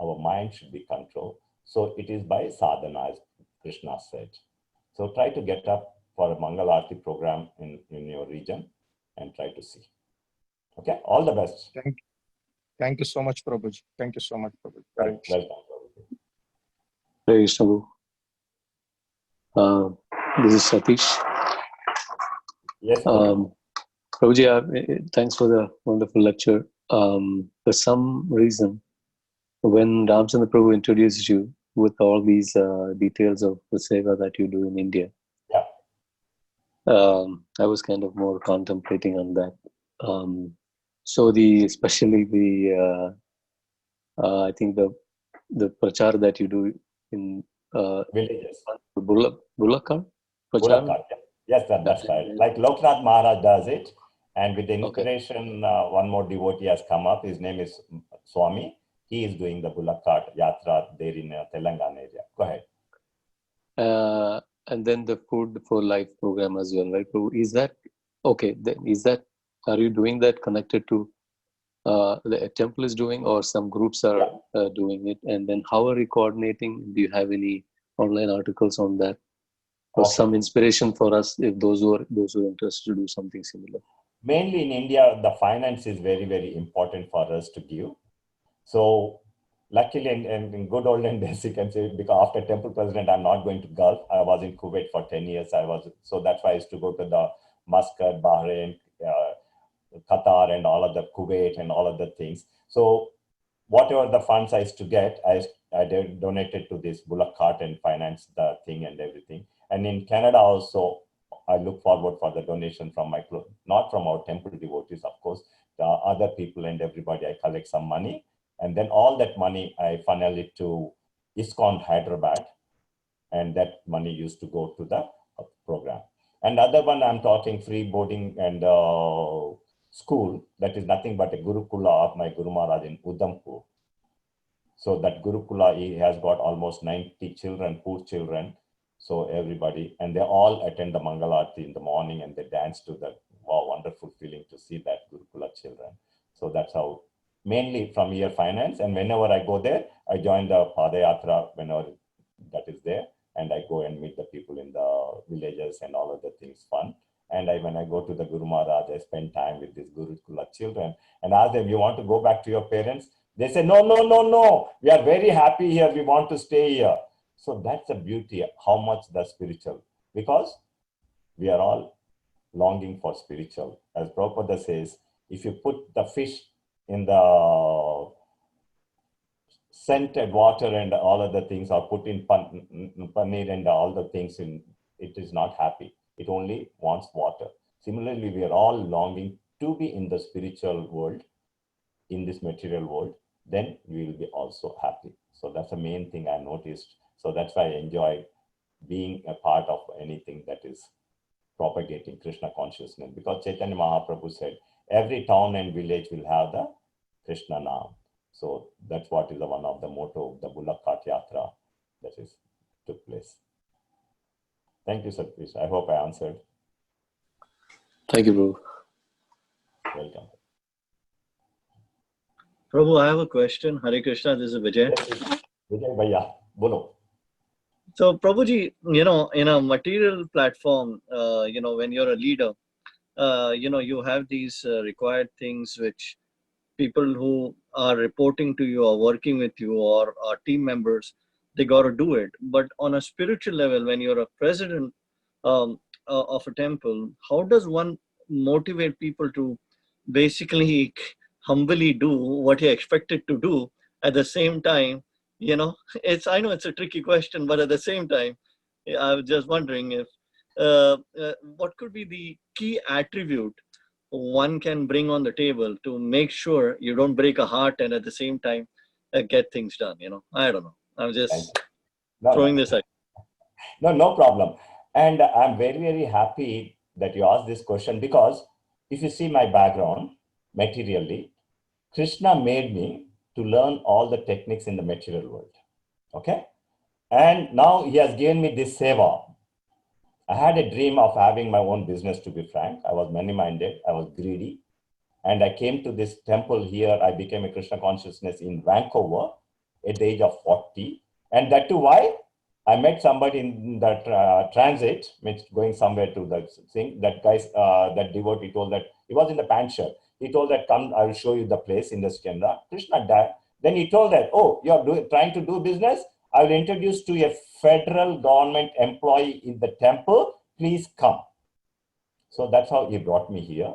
our mind should be controlled. So it is by sadhana, as Krishna said. So try to get up for a Mangalarti program in your region and try to see. Okay, all the best. Thank you so much, Prabhuji. Thank you so much, Prabhuji. Welcome, Prabhuji. Praise Prabhu. This is Satish. Yes, Prabhuji, thanks for the wonderful lecture. For some reason, when Ramchandra Prabhu introduced you with all these details of the seva that you do in India, I was kind of more contemplating on that. So especially I think the prachar that you do in villages. Bulakar? Bulakar, yeah. Yes, sir, that's right. Like Loknath Maharaj does it. And with the inspiration, one more devotee has come up. His name is Swami. He is doing the Bulakar Yatra there in Telangana area. Go ahead. And then the Food for Life program as well, right? So is that okay? Are you doing that connected to the temple is doing, or some groups are doing it? And then how are you coordinating? Do you have any online articles on that, or some inspiration for us if those who are interested to do something similar? Mainly in India, the finance is very, very important for us to give. So luckily, in good olden days, you can say, because after temple president, I'm not going to Gulf. I was in Kuwait for 10 years. So that's why I used to go to the Muscat, Bahrain, Qatar, and all of the Kuwait and all of the things. So whatever the funds I used to get, I donated to this bullock cart and finance the thing and everything. And in Canada also, I look forward for the donation from not from our temple devotees, of course, the other people and everybody. I collect some money. And then all that money, I funnel it to ISKCON Hyderabad. And that money used to go to the program. And the other one, I'm talking free boarding and school. That is nothing but a Gurukula of my Guru Maharaj in Udhampur. So that Gurukula, he has got almost 90 children, poor children. So everybody, and they all attend the Mangalarti in the morning and they dance to that. Wow, wonderful feeling to see that Gurukula children. So that's how, mainly from here finance. And whenever I go there, I join the Padayatra whenever that is there. And I go and meet the people in the villages and all of the things fun. And when I go to the Guru Maharaj, I spend time with these Gurukula children and ask them, you want to go back to your parents? They say, no, no, no, no. We are very happy here. We want to stay here. So that's the beauty, how much the spiritual, because we are all longing for spiritual. As Prabhupada says, if you put the fish in the scented water and all of the things, or put in paneer and all the things, it is not happy. It only wants water. Similarly, we are all longing to be in the spiritual world, in this material world, then we will be also happy. So that's the main thing I noticed. So that's why I enjoy being a part of anything that is propagating Krishna consciousness. Because Chaitanya Mahaprabhu said, every town and village will have the Krishna Naam. So that's what is one of the motto of the Bullock Cart Yatra that took place. Thank you, Satvish. I hope I answered. Thank you, Prabhu. Welcome. Prabhu, I have a question. Hare Krishna, this is Vijay. Yes, Vijay Bhaiya, bolo. So, Prabhuji, in a material platform, when you're a leader, you have these required things which people who are reporting to you or working with you or are team members, they got to do it. But on a spiritual level, when you're a president of a temple, how does one motivate people to basically humbly do what you're expected to do at the same time? I know it's a tricky question, but at the same time, I was just wondering if what could be the key attribute one can bring on the table to make sure you don't break a heart and at the same time get things done. I don't know. I'm just throwing this out. No problem. And I'm very, very happy that you asked this question, because if you see my background materially, Krishna made me to learn all the techniques in the material world. Okay. And now he has given me this seva. I had a dream of having my own business, to be frank. I was many-minded. I was greedy. And I came to this temple here. I became a Krishna consciousness in Vancouver at the age of 40. And that too, why? I met somebody in the transit, means going somewhere to the thing. That guy's, that devotee told that, he was in the pant shirt. He told that, come, I will show you the place in the Skandra. Krishna died. Then he told that, oh, you're trying to do business? I will introduce to a federal government employee in the temple. Please come. So that's how he brought me here.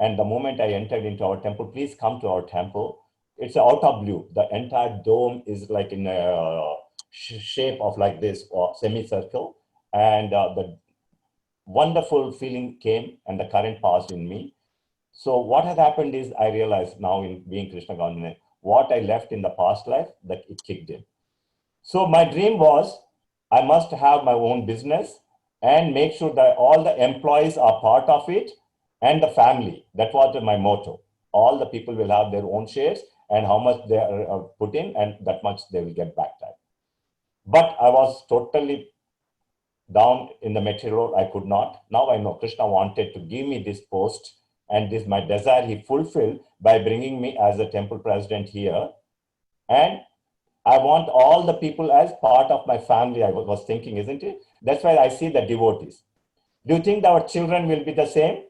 And the moment I entered into our temple, please come to our temple. It's out of blue. The entire dome is like in a shape of like this, or semicircle. And the wonderful feeling came and the current passed in me. So what has happened is I realized now in being Krishna conscious, what I left in the past life, that it kicked in. So my dream was I must have my own business and make sure that all the employees are part of it and the family. That was my motto. All the people will have their own shares and how much they are put in and that much they will get back time. But I was totally down in the material. I could not. Now I know Krishna wanted to give me this post and this my desire he fulfilled by bringing me as a temple president here. And I want all the people as part of my family, I was thinking, isn't it? That's why I see the devotees. Do you think our children will be the same?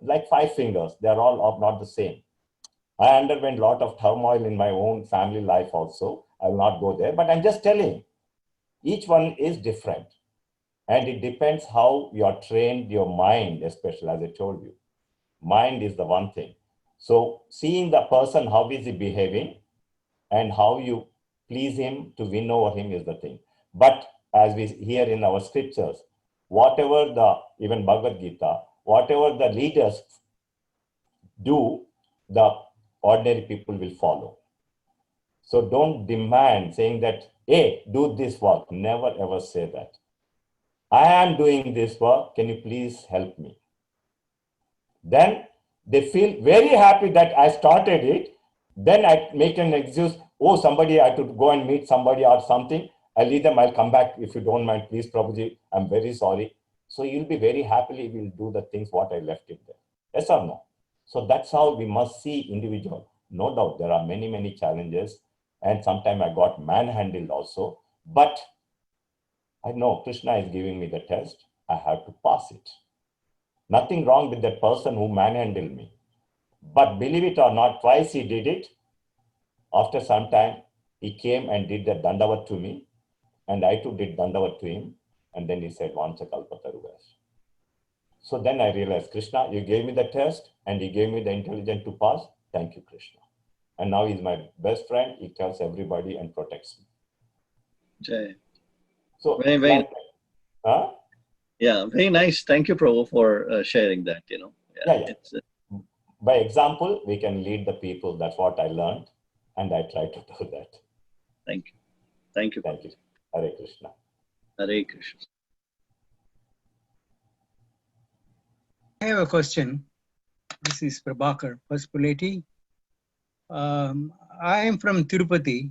Like 5 fingers, they're all not the same. I underwent a lot of turmoil in my own family life also. I will not go there, but I'm just telling, each one is different. And it depends how you are trained your mind, especially as I told you. Mind is the one thing. So seeing the person, how is he behaving and how you please him to win over him is the thing. But as we hear in our scriptures, whatever even Bhagavad Gita, whatever the leaders do, the ordinary people will follow. So don't demand saying that, hey, do this work. Never ever say that. I am doing this work. Can you please help me? Then they feel very happy that I started it. Then I make an excuse. Oh, somebody, I have to go and meet somebody or something. I leave them. I'll come back if you don't mind. Please, Prabhuji, I'm very sorry. So you'll be very happily will do the things what I left it there. Yes or no? So that's how we must see individual. No doubt there are many, many challenges. And sometimes I got manhandled also. But I know Krishna is giving me the test. I have to pass it. Nothing wrong with that person who manhandled me. But believe it or not, twice he did it. After some time, he came and did the dandavat to me. And I too did dandavat to him. And then he said, Vancha kalpatarugas. So then I realized, Krishna, you gave me the test and he gave me the intelligence to pass. Thank you, Krishna. And now he's my best friend. He tells everybody and protects me. Jai. So, very, huh? Yeah, very nice. Thank you, Prabhu, for sharing that. It's, by example, we can lead the people. That's what I learned. And I try to do that. Thank you. Thank you. Thank you. Hare Krishna. Hare Krishna. I have a question. This is Prabhakar Paspuleti. I am from Tirupati.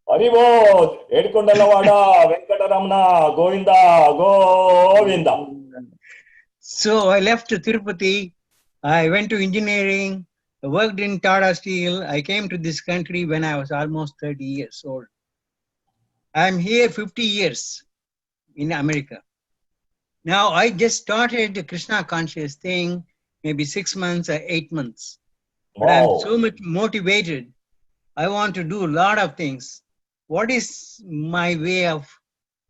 Haribol, Edkondalavada, Venkataramana, Govinda, Govinda. So I left Tirupati. I went to engineering. I worked in Tata Steel. I came to this country when I was almost 30 years old. I'm here 50 years in America. Now I just started the Krishna conscious thing, maybe 6 months or 8 months. But Wow. I'm so much motivated. I want to do a lot of things. What is my way of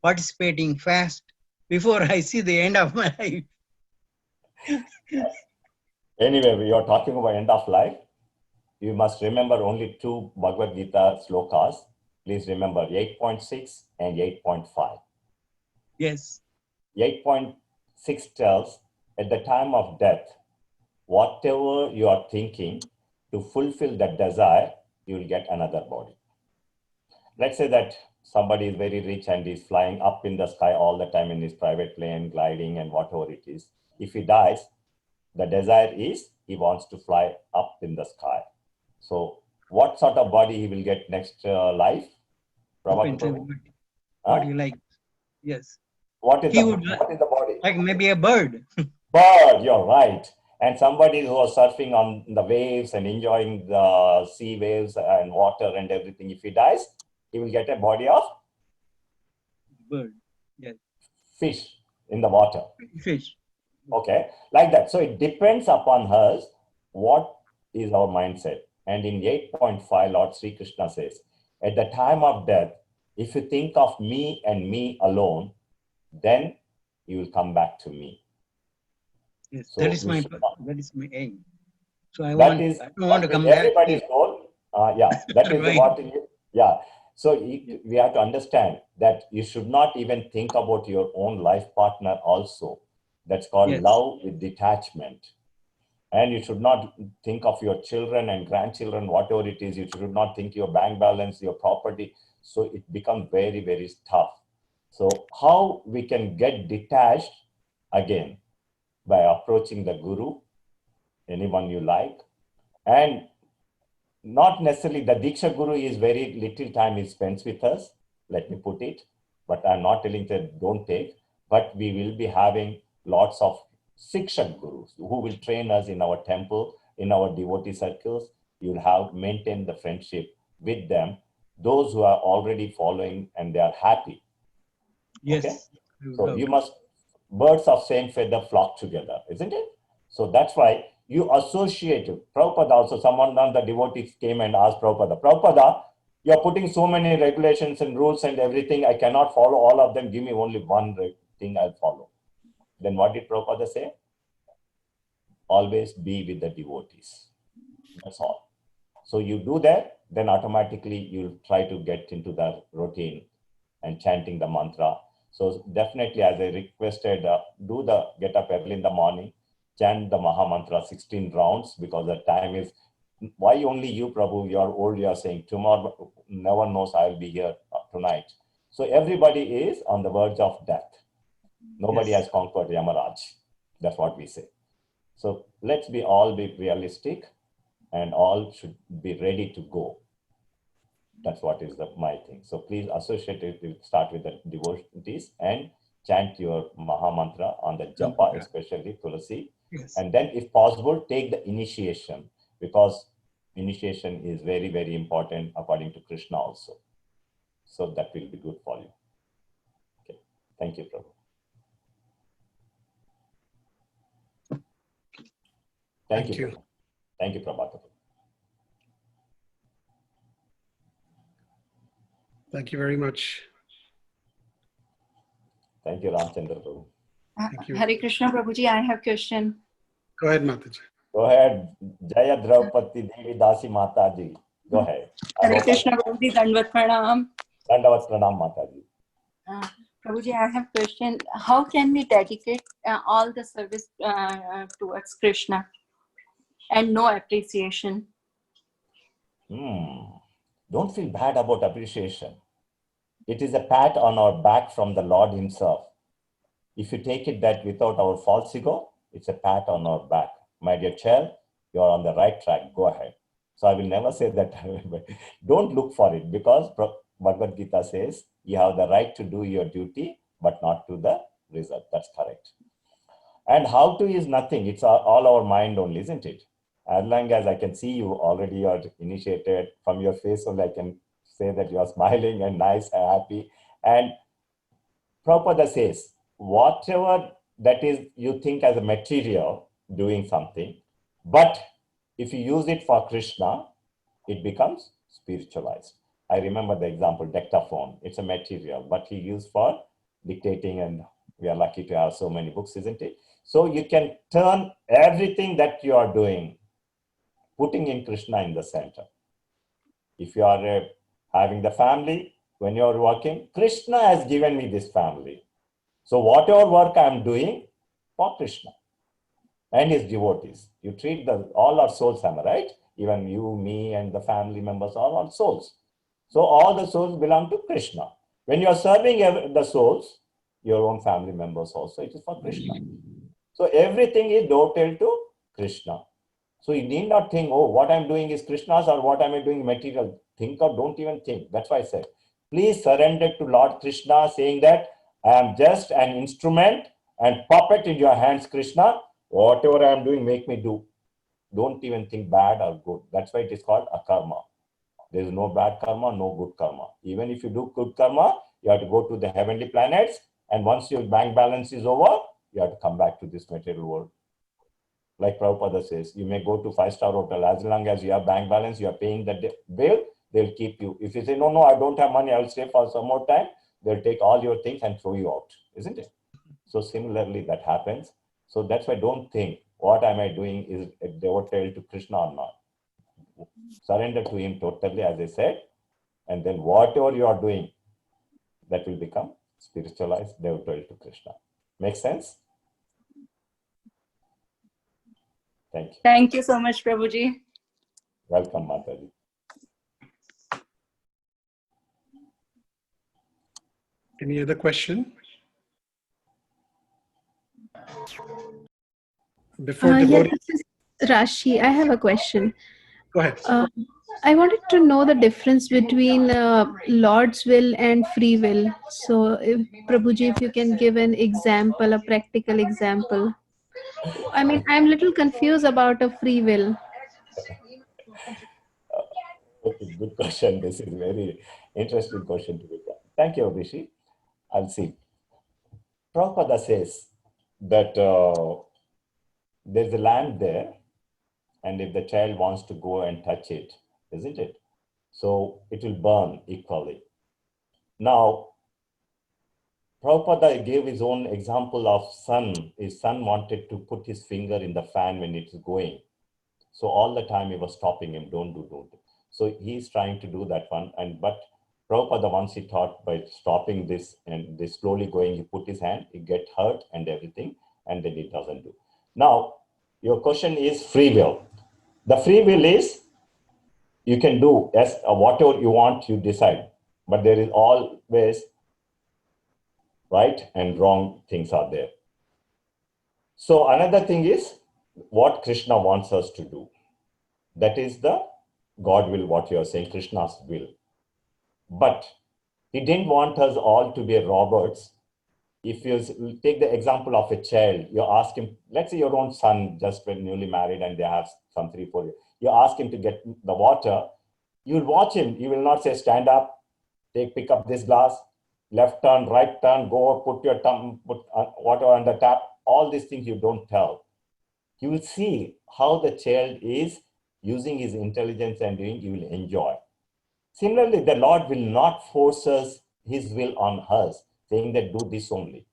participating fast before I see the end of my life? Anyway, we are talking about end of life. You must remember only 2 Bhagavad Gita slokas. Please remember 8.6 and 8.5. Yes. 8.6 tells, at the time of death, whatever you are thinking, to fulfill that desire, you will get another body. Let's say that somebody is very rich and is flying up in the sky all the time in his private plane, gliding and whatever it is. If he dies, the desire is he wants to fly up in the sky. So what sort of body he will get next life? What you like? Yes. What is the body? Like maybe a bird. Bird, you're right. And somebody who was surfing on the waves and enjoying the sea waves and water and everything, if he dies, he will get a body of bird. Yes. Fish in the water. Fish. Okay, like that. So it depends upon us what is our mindset. And in 8.5, Lord Sri Krishna says, at the time of death, if you think of me and me alone, then you will come back to me. Yes, So that is my aim. So I don't want to come back. Everybody's goal. Yeah, that is Right. what it is. Yeah. So we have to understand that you should not even think about your own life partner also. That's called Yes. love with detachment. And you should not think of your children and grandchildren, whatever it is. You should not think your bank balance, your property. So it becomes very, very tough. So how we can get detached again? By approaching the guru, anyone you like, and not necessarily the Diksha Guru is very little time he spends with us, let me put it, but I'm not telling that don't take, but we will be having lots of Sikshak Gurus who will train us in our temple, in our devotee circles. You'll have maintained the friendship with them, those who are already following and they are happy. Yes. Okay? So you must, birds of same feather flock together, isn't it? So that's why you associate. Prabhupada also, someone on the devotees came and asked Prabhupada, you're putting so many regulations and rules and everything, I cannot follow all of them, give me only one thing I'll follow. Then what did Prabhupada say? Always be with the devotees. That's all. So you do that, then automatically you'll try to get into the routine and chanting the mantra. So definitely, as I requested, do the get up early in the morning, chant the Maha Mantra 16 rounds, because the time is, why only you, Prabhu, you're old, you're saying tomorrow, no one knows I'll be here tonight. So everybody is on the verge of death. Nobody has conquered Yamaraj. That's what we say. So let's all be realistic and all should be ready to go. That's what is my thing. So please associate it, start with the devotees and chant your Maha Mantra on the japa, especially Tulasi. Yes. And then if possible, take the initiation, because initiation is very, very important according to Krishna also. So that will be good for you. Okay. Thank you, Prabhu. Thank you. Prabhu. Thank you, Prabhu. Thank you very much. Thank you, Ramchandra Prabhu. Thank you. Hare Krishna Prabhuji, I have question. Go ahead, Mataji. Go ahead. Jaya Draupadi Devi Dasi Mataji. Go ahead. Hare Krishna Prabhuji, Dandavat Pranam. Dandavat Pranam Mataji. Prabhuji, I have question. How can we dedicate all the service towards Krishna and no appreciation? Don't feel bad about appreciation. It is a pat on our back from the Lord himself. If you take it that without our false ego, it's a pat on our back. My dear child, you're on the right track. Go ahead. So I will never say that. Don't look for it, because Bhagavad Gita says you have the right to do your duty, but not to the result. That's correct. And how to is nothing. It's all our mind only, isn't it? As long as I can see you already, you're initiated from your face, only I can say that you're smiling and nice and happy. And Prabhupada says, whatever that is you think as a material, doing something, but if you use it for Krishna, it becomes spiritualized. I remember the example, dictaphone. It's a material, but he used for dictating, and we are lucky to have so many books, isn't it? So you can turn everything that you are doing, putting in Krishna in the center. If you are having the family, when you are working, Krishna has given me this family. So whatever work I am doing, for Krishna and his devotees. You treat all our souls, am I right? Even you, me, and the family members are all souls. So all the souls belong to Krishna. When you are serving the souls, your own family members also, it is for Krishna. So everything is devoted to Krishna. So you need not think, oh, what I'm doing is Krishna's or what am I doing material. Think or don't even think. That's why I said, please surrender to Lord Krishna, saying that I am just an instrument and puppet in your hands, Krishna. Whatever I am doing, make me do. Don't even think bad or good. That's why it is called akarma. There is no bad karma, no good karma. Even if you do good karma, you have to go to the heavenly planets. And once your bank balance is over, you have to come back to this material world. Like Prabhupada says, you may go to 5-star hotel. As long as you have bank balance, you are paying the bill, they'll keep you. If you say, no, I don't have money, I'll stay for some more time, they'll take all your things and throw you out, isn't it? So similarly, that happens. So that's why don't think, what am I doing is devoted to Krishna or not. Surrender to him totally, as I said, and then whatever you are doing, that will become spiritualized, devoted to Krishna. Make sense? Thank you. Thank you so much, Prabhuji. Welcome, Mataji. Any other question? Before Yeah, devotee, this is Rashi. I have a question. go ahead. I wanted to know the difference between Lord's will and free will. So, if, Prabhuji, if you can give an example, a practical example. I mean, I'm a little confused about a free will. Okay, good question. This is very interesting question to be. Thank you, Abhishi. I'll see. Prabhupada says that there's a land there, and if the child wants to go and touch it, isn't it? So it will burn equally. Now, Prabhupada gave his own example of sun. His son wanted to put his finger in the fan when it's going. So all the time he was stopping him, don't do. So he's trying to do that one. But Prabhupada, once he taught by stopping this and this slowly going, he put his hand, he get hurt and everything, and then it doesn't do. Now, your question is free will. The free will is you can do as whatever you want, you decide. But there is always right and wrong things are there. So another thing is what Krishna wants us to do. That is the God will, what you are saying, Krishna's will. But he didn't want us all to be robots. If you take the example of a child, you ask him, let's say your own son just been newly married and they have some 3-4 years. You ask him to get the water, you'll watch him. You will not say, stand up, pick up this glass, left turn, right turn, go, put your tongue, put water on the tap. All these things you don't tell. You will see how the child is using his intelligence and doing, you will enjoy. Similarly, the Lord will not force us his will on us, saying that do this only.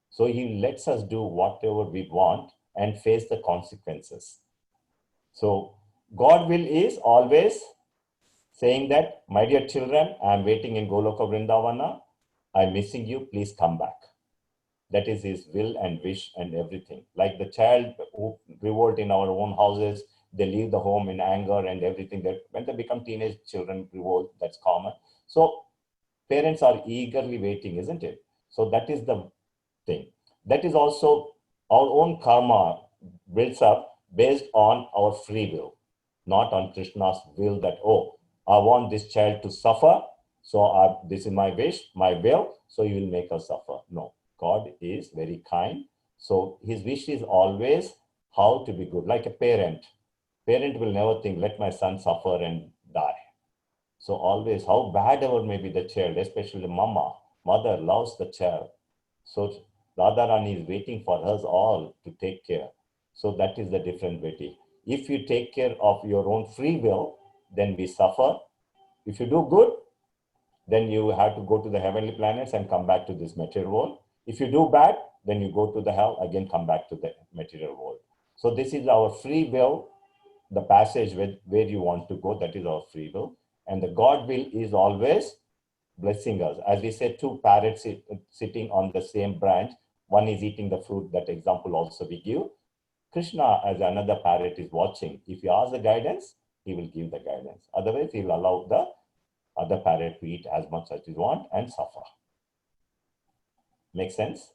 So he lets us do whatever we want and face the consequences. So God will is always saying that, my dear children, I'm waiting in Goloka Vrindavana. I'm missing you, please come back. That is his will and wish and everything. Like the child who revolt in our own houses, they leave the home in anger and everything. That when they become teenage children, revolt, that's common. So parents are eagerly waiting, isn't it? So that is the thing. That is also our own karma builds up based on our free will, not on Krishna's will that, oh, I want this child to suffer. So this is my wish, my will, so you will make us suffer. No, God is very kind. So his wish is always how to be good, like a parent. Parent will never think, let my son suffer and die. So always, how bad ever may be the child, especially mother loves the child. So Radharani is waiting for us all to take care. So that is the different way. If you take care of your own free will, then we suffer. If you do good, then you have to go to the heavenly planets and come back to this material world. If you do bad, then you go to the hell, again come back to the material world. So this is our free will, the passage where you want to go, that is our free will. And the God will is always blessing us. As we said, two parrots sitting on the same branch, one is eating the fruit, that example also we give. Krishna as another parrot is watching. If you ask the guidance, he will give the guidance. Otherwise, he will allow the other parrot to eat as much as you want and suffer. Make sense?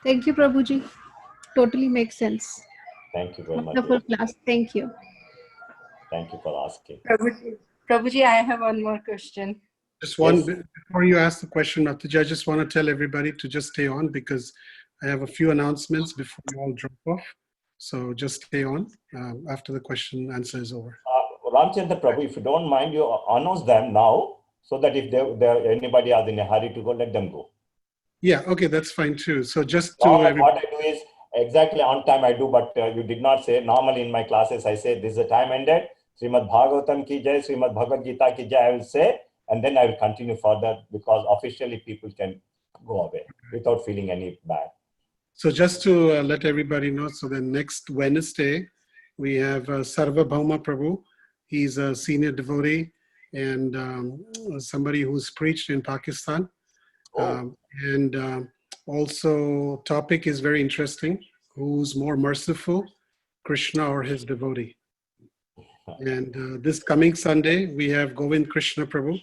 Thank you, Prabhuji. Totally makes sense. Thank you very much. Wonderful class. Thank you. Thank you for asking. Prabhuji, I have one more question. Just one, before you ask the question, Mataji, I just want to tell everybody to just stay on because I have a few announcements before you all drop off. So just stay on after the question answer is over. Ramchandra Prabhu, if you don't mind, you announce them now so that if anybody is in a hurry to go, let them go. Yeah, okay, that's fine too. So just to what I do is exactly on time I do, but you did not say. Normally in my classes I say this is the time ended. Srimad Bhagavatam ki jai, Srimad Bhagavad Gita ki jai, I will say, and then I will continue further because officially people can go away without feeling any bad. So just to let everybody know, so then next Wednesday we have Sarva Bhauma Prabhu. He's a senior devotee and somebody who's preached in Pakistan. Also topic is very interesting. who's more merciful, Krishna or his devotee. And this coming Sunday, we have Govind Krishna Prabhu,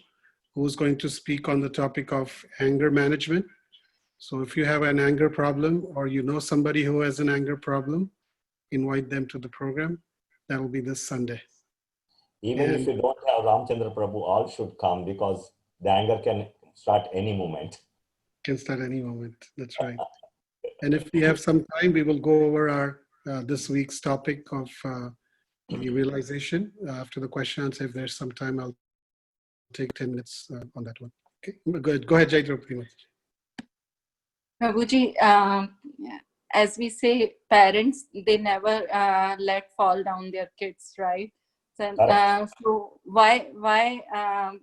who's going to speak on the topic of anger management. So if you have an anger problem or you know somebody who has an anger problem, invite them to the program. That will be this Sunday. Even if you don't have Ramchandra Prabhu, all should come because the anger can start any moment. Can start any moment. That's right. And if we have some time, we will go over our this week's topic of the realization after the question answer. If there's some time, I'll take 10 minutes on that one. Okay, good. Go ahead, Jai Draupadi. Prabhuji, as we say, parents, they never let fall down their kids, right? So why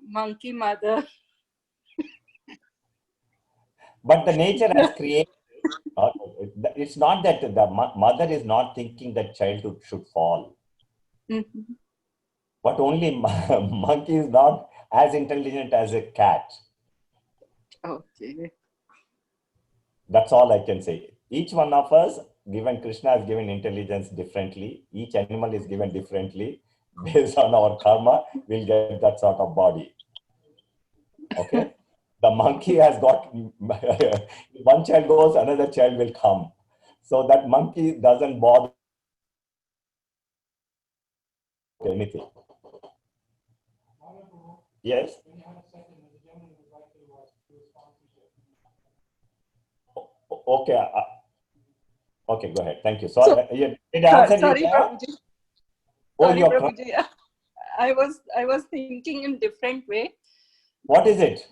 monkey mother? But the nature has created, it's not that the mother is not thinking that child should fall. Mm-hmm. But only monkey is not as intelligent as a cat. Okay. That's all I can say. Each one of us, given Krishna has given intelligence differently. Each animal is given differently. Based on our karma, we'll get that sort of body. Okay? The monkey has got, one child goes, another child will come. So that monkey doesn't bother anything. Yes? Okay. Okay, go ahead. Thank you. So, did I answer sorry, you? Prabhuji. Oh, Sorry, you're Prabhuji. I was thinking in different way. What is it?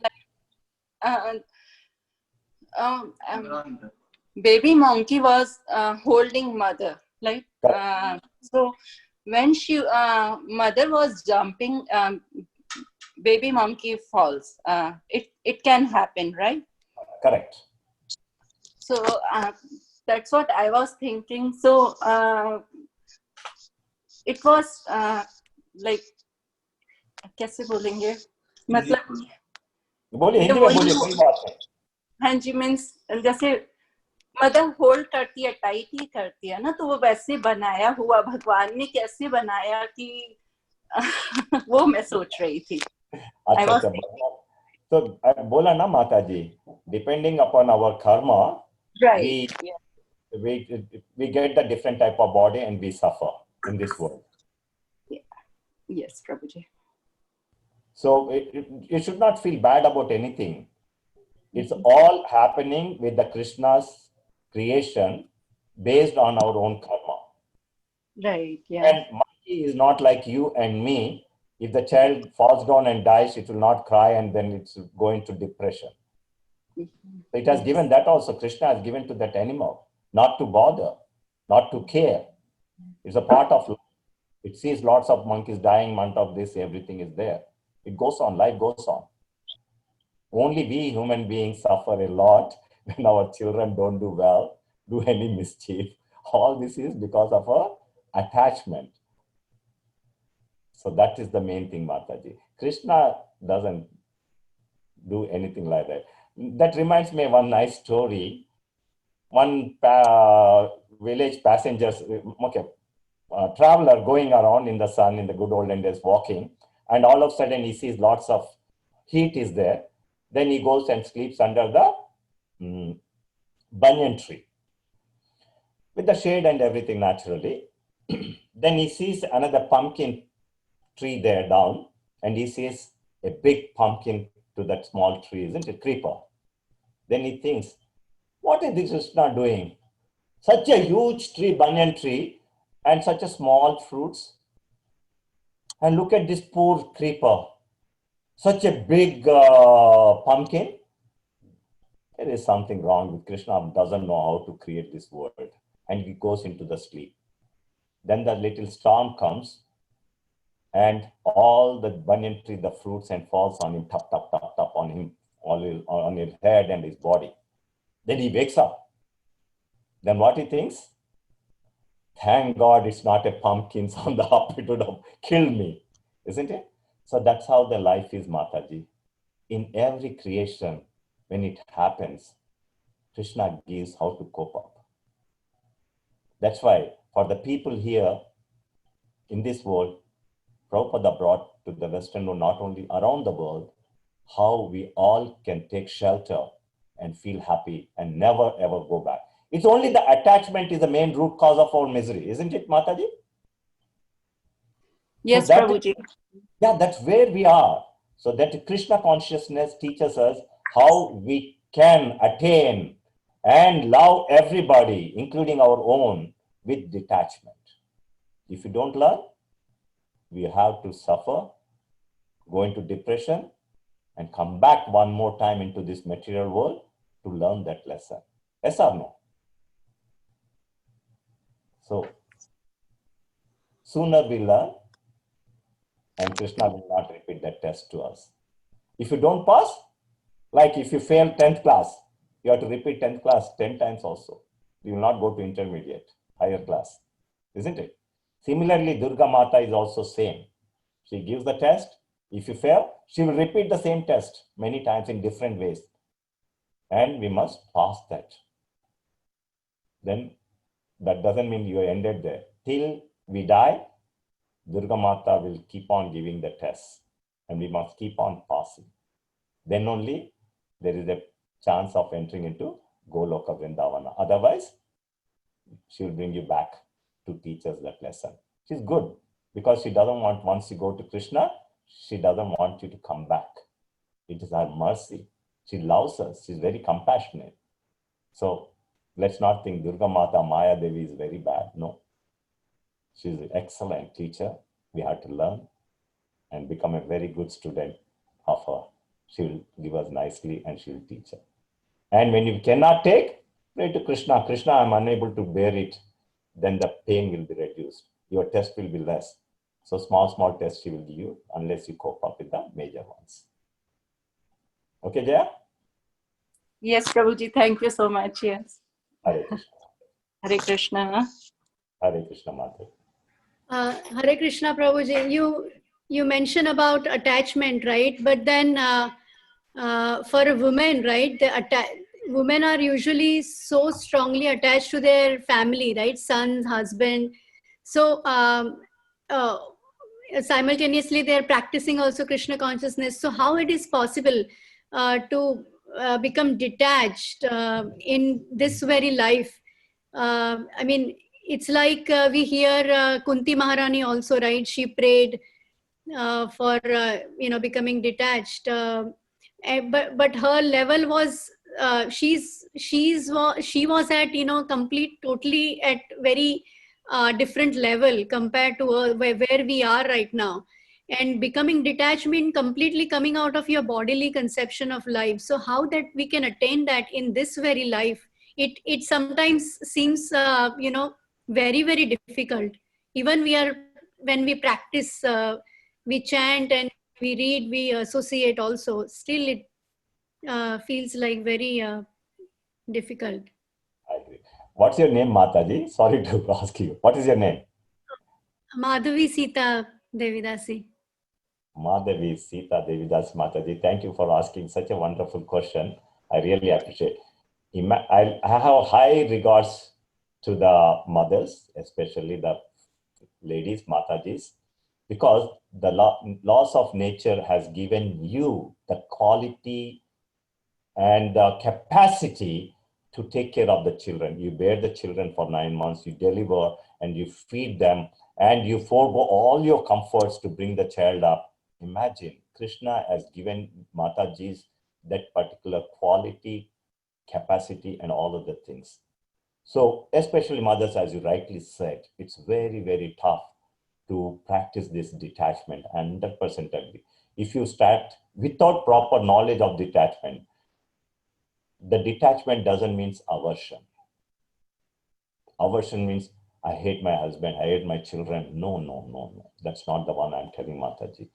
Baby monkey was holding mother, like so when she mother was jumping, baby monkey falls. It can happen, right? Correct. So that's what I was thinking. So it was like कैसे बोलेंगे मतलब बोलिए हिंदी में बोलिए कोई बात नहीं. हाँ जी, मीन्स जैसे मदर होल्ड करती है, टाइट ही करती है ना, तो वो वैसे बनाया हुआ भगवान ने कैसे बनाया कि वो मैं सोच रही थी. अच्छा. तो बोला ना माता जी, depending upon our karma, we get the different type of body and we suffer in this world. Yes, Prabhuji. So you should not feel bad about anything. It's all happening with the Krishna's creation based on our own karma. Right, yeah. And monkey is not like you and me. If the child falls down and dies, it will not cry and then it's going to depression. So it has given that also. Krishna has given to that animal, not to bother, not to care. It's a part of life. It sees lots of monkeys dying, month of this, everything is there. It goes on, life goes on. Only we human beings suffer a lot when our children don't do well, do any mischief. All this is because of our attachment. So that is the main thing, Mataji. Krishna doesn't do anything like that. That reminds me of one nice story. One village passengers, traveler going around in the sun in the good olden days walking, and all of a sudden he sees lots of heat is there. Then he goes and sleeps under the banyan tree with the shade and everything naturally. Then he sees another pumpkin tree there down, and he sees a big pumpkin to that small tree, isn't it? Creeper. Then he thinks, what is this Krishna doing? Such a huge tree, banyan tree, and such a small fruits. And look at this poor creeper. Such a big pumpkin. There is something wrong with Krishna. Doesn't know how to create this world. And he goes into the sleep. Then the little storm comes, and all the banyan tree, the fruits, and falls on him, tap, tap, tap, tap on him, on his head and his body. Then he wakes up. Then what he thinks? Thank God it's not a pumpkin on the up, it would have killed me, isn't it? So that's how the life is, Mataji. In every creation, when it happens, Krishna gives how to cope up. That's why for the people here in this world, Prabhupada brought to the Western world, not only around the world, how we all can take shelter and feel happy and never ever go back. It's only the attachment is the main root cause of our misery, isn't it, Mataji? Yes, So that, Prabhuji. yeah, that's where we are. So that Krishna consciousness teaches us how we can attain and love everybody, including our own, with detachment. If you don't learn, we have to suffer, go into depression, and come back one more time into this material world to learn that lesson. Yes or no? So, sooner we learn, and Krishna will not repeat that test to us. If you don't pass, like if you fail 10th class, you have to repeat 10th class 10 times also. You will not go to intermediate, higher class, isn't it? Similarly, Durga Mata is also same. She gives the test. If you fail, she will repeat the same test many times in different ways. And we must pass that. Then that doesn't mean you are ended there. Till we die, Durga Mata will keep on giving the tests. And we must keep on passing. Then only there is a chance of entering into Goloka Vrindavana. Otherwise, she will bring you back to teach us that lesson. She's good because she doesn't want, once you go to Krishna, she doesn't want you to come back. It is her mercy. She loves us. She's very compassionate. So let's not think Durga Mata, Maya Devi is very bad. No. She's an excellent teacher. We have to learn and become a very good student of her. She will give us nicely and she will teach us. And when you cannot take, pray to Krishna. Krishna, I'm unable to bear it. Then the pain will be reduced. Your test will be less. So small tests she will give you unless you cope up with the major ones. Okay, Jaya? Yes, Prabhuji. Thank you so much. Yes. Hare Krishna. Hare Krishna. Hare Krishna, Mata. Hare Krishna, Prabhuji. You mentioned about attachment, right? But then for a woman, right, women are usually so strongly attached to their family, right? Sons, husband. So simultaneously they're practicing also Krishna consciousness. So how it is possible to become detached in this very life? I mean, it's like we hear Kunti Maharani also, right? She prayed for becoming detached, but her level was she was at complete totally at very different level compared to where we are right now. And becoming detached means completely coming out of your bodily conception of life. So how that we can attain that in this very life, it sometimes seems very, very difficult. Even when we practice, we chant and we read, we associate also, still it feels like very difficult. I agree. What's your name, Mataji? Sorry to ask you. What is your name? Madhavi Sita Devidasi. Madhavi Sita Devidas Mataji. Thank you for asking such a wonderful question. I really appreciate. I have high regards to the mothers, especially the ladies, Matajis, because the laws of nature has given you the quality and the capacity to take care of the children. You bear the children for 9 months, you deliver and you feed them, and you forego all your comforts to bring the child up. Imagine, Krishna has given Matajis that particular quality, capacity, and all of the things. So, especially mothers, as you rightly said, it's very, very tough to practice this detachment. 100% agree. If you start without proper knowledge of detachment, the detachment doesn't mean aversion. Aversion means I hate my husband, I hate my children. No. That's not the one I'm telling Mataji.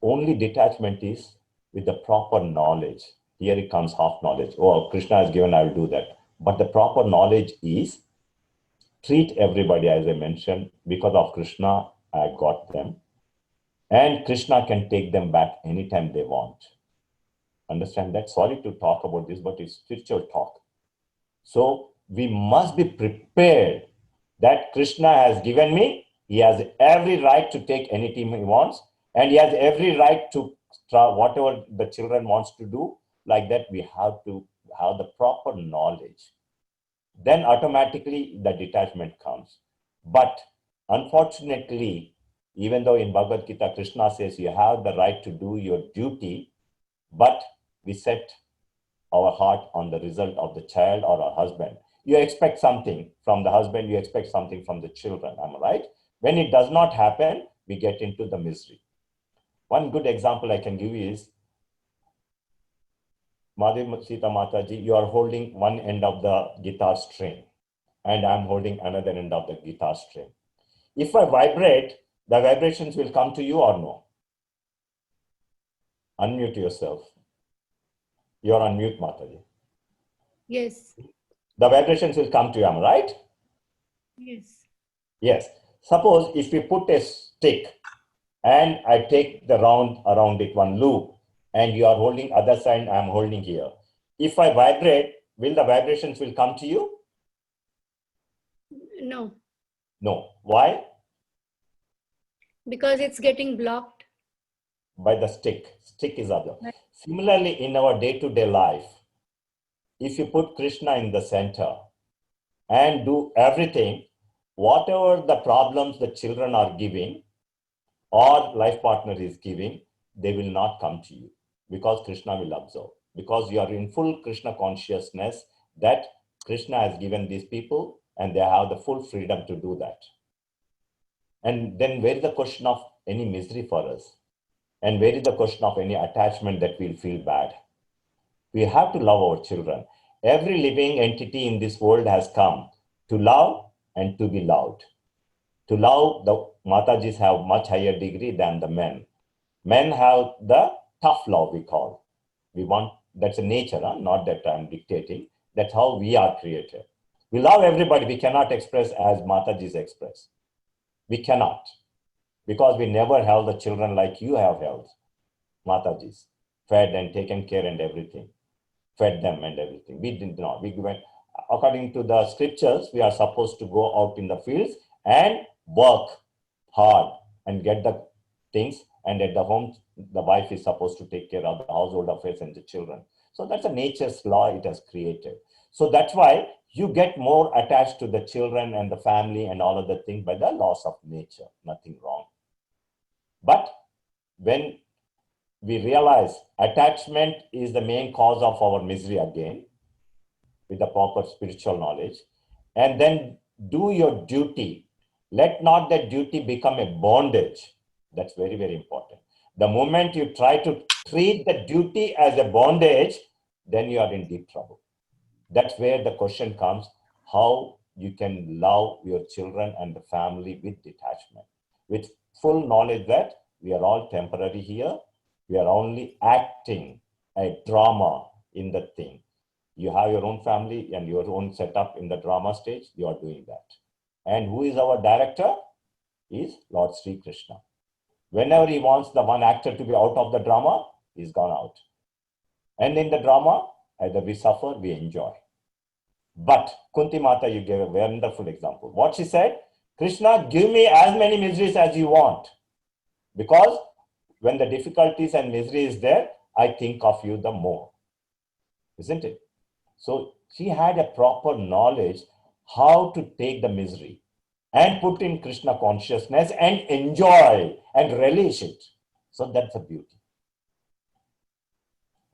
Only detachment is with the proper knowledge. Here it comes half knowledge. Oh, Krishna has given, I'll do that. But the proper knowledge is treat everybody, as I mentioned, because of Krishna, I got them. And Krishna can take them back anytime they want. Understand that? Sorry to talk about this, but it's spiritual talk. So we must be prepared that Krishna has given me. He has every right to take any team he wants, and he has every right to whatever the children wants to do. Like that, we have to have the proper knowledge. Then automatically the detachment comes. But unfortunately, even though in Bhagavad Gita, Krishna says you have the right to do your duty, but we set our heart on the result of the child or our husband. You expect something from the husband, you expect something from the children, am I right? When it does not happen, we get into the misery. One good example I can give you is, Madhuri Sita Mataji, you are holding one end of the guitar string, and I'm holding another end of the guitar string. If I vibrate, the vibrations will come to you or no? Unmute yourself. You're on mute, Mataji. Yes. The vibrations will come to you, am I right? Yes. Yes. Suppose if we put a stick and I take the round around it, one loop, and you are holding other side, I'm holding here. If I vibrate, will the vibrations will come to you? No. No. Why? Because it's getting blocked. By the stick. Stick is other. Similarly, in our day-to-day life, if you put Krishna in the center and do everything, whatever the problems the children are giving or life partner is giving, they will not come to you because Krishna will absorb. Because you are in full Krishna consciousness that Krishna has given these people and they have the full freedom to do that. And then where is the question of any misery for us? And where is the question of any attachment that we'll feel bad? We have to love our children. Every living entity in this world has come to love and to be loved. To love, the Matajis have much higher degree than the men. Men have the tough love, we call. We want, that's a nature, huh? Not that I'm dictating. That's how we are created. We love everybody. We cannot express as Matajis express. We cannot. Because we never held the children like you have held, Matajis. Fed and taken care and everything. Fed them and everything. We did not. We went, according to the scriptures, we are supposed to go out in the fields and work hard and get the things. And at the home, the wife is supposed to take care of the household affairs and the children. So that's a nature's law it has created. So that's why you get more attached to the children and the family and all of the things by the laws of nature. Nothing wrong. But when we realize attachment is the main cause of our misery again, with the proper spiritual knowledge, and then do your duty. Let not that duty become a bondage. That's very, very important. The moment you try to treat the duty as a bondage, then you are in deep trouble. That's where the question comes, how you can love your children and the family with detachment, with full knowledge that we are all temporary here. We are only acting a drama in the thing. You have your own family and your own setup in the drama stage, you are doing that. And who is our director? Is Lord Sri Krishna. Whenever he wants the one actor to be out of the drama, he's gone out. And in the drama, either we suffer, we enjoy. But Kunti Mata, you gave a wonderful example. What she said, Krishna, give me as many miseries as you want. Because when the difficulties and misery is there, I think of you the more. Isn't it? So she had a proper knowledge how to take the misery and put in Krishna consciousness and enjoy and relish it. So that's the beauty.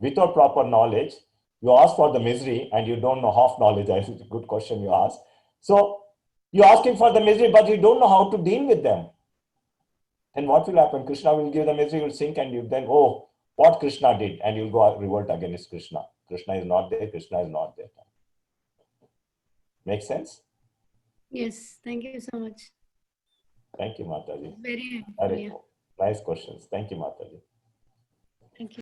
Without proper knowledge, you ask for the misery and you don't know half knowledge. That's a good question you ask. So you're asking for the misery, but you don't know how to deal with them. Then what will happen? Krishna will give the misery, will sink, and you then, oh, what Krishna did, and you'll go revolt against Krishna. Krishna is not there, Krishna is not there. Make sense? Yes, thank you so much. Thank you, Mataji. Very Very yeah. nice questions. Thank you, Mataji. Thank you.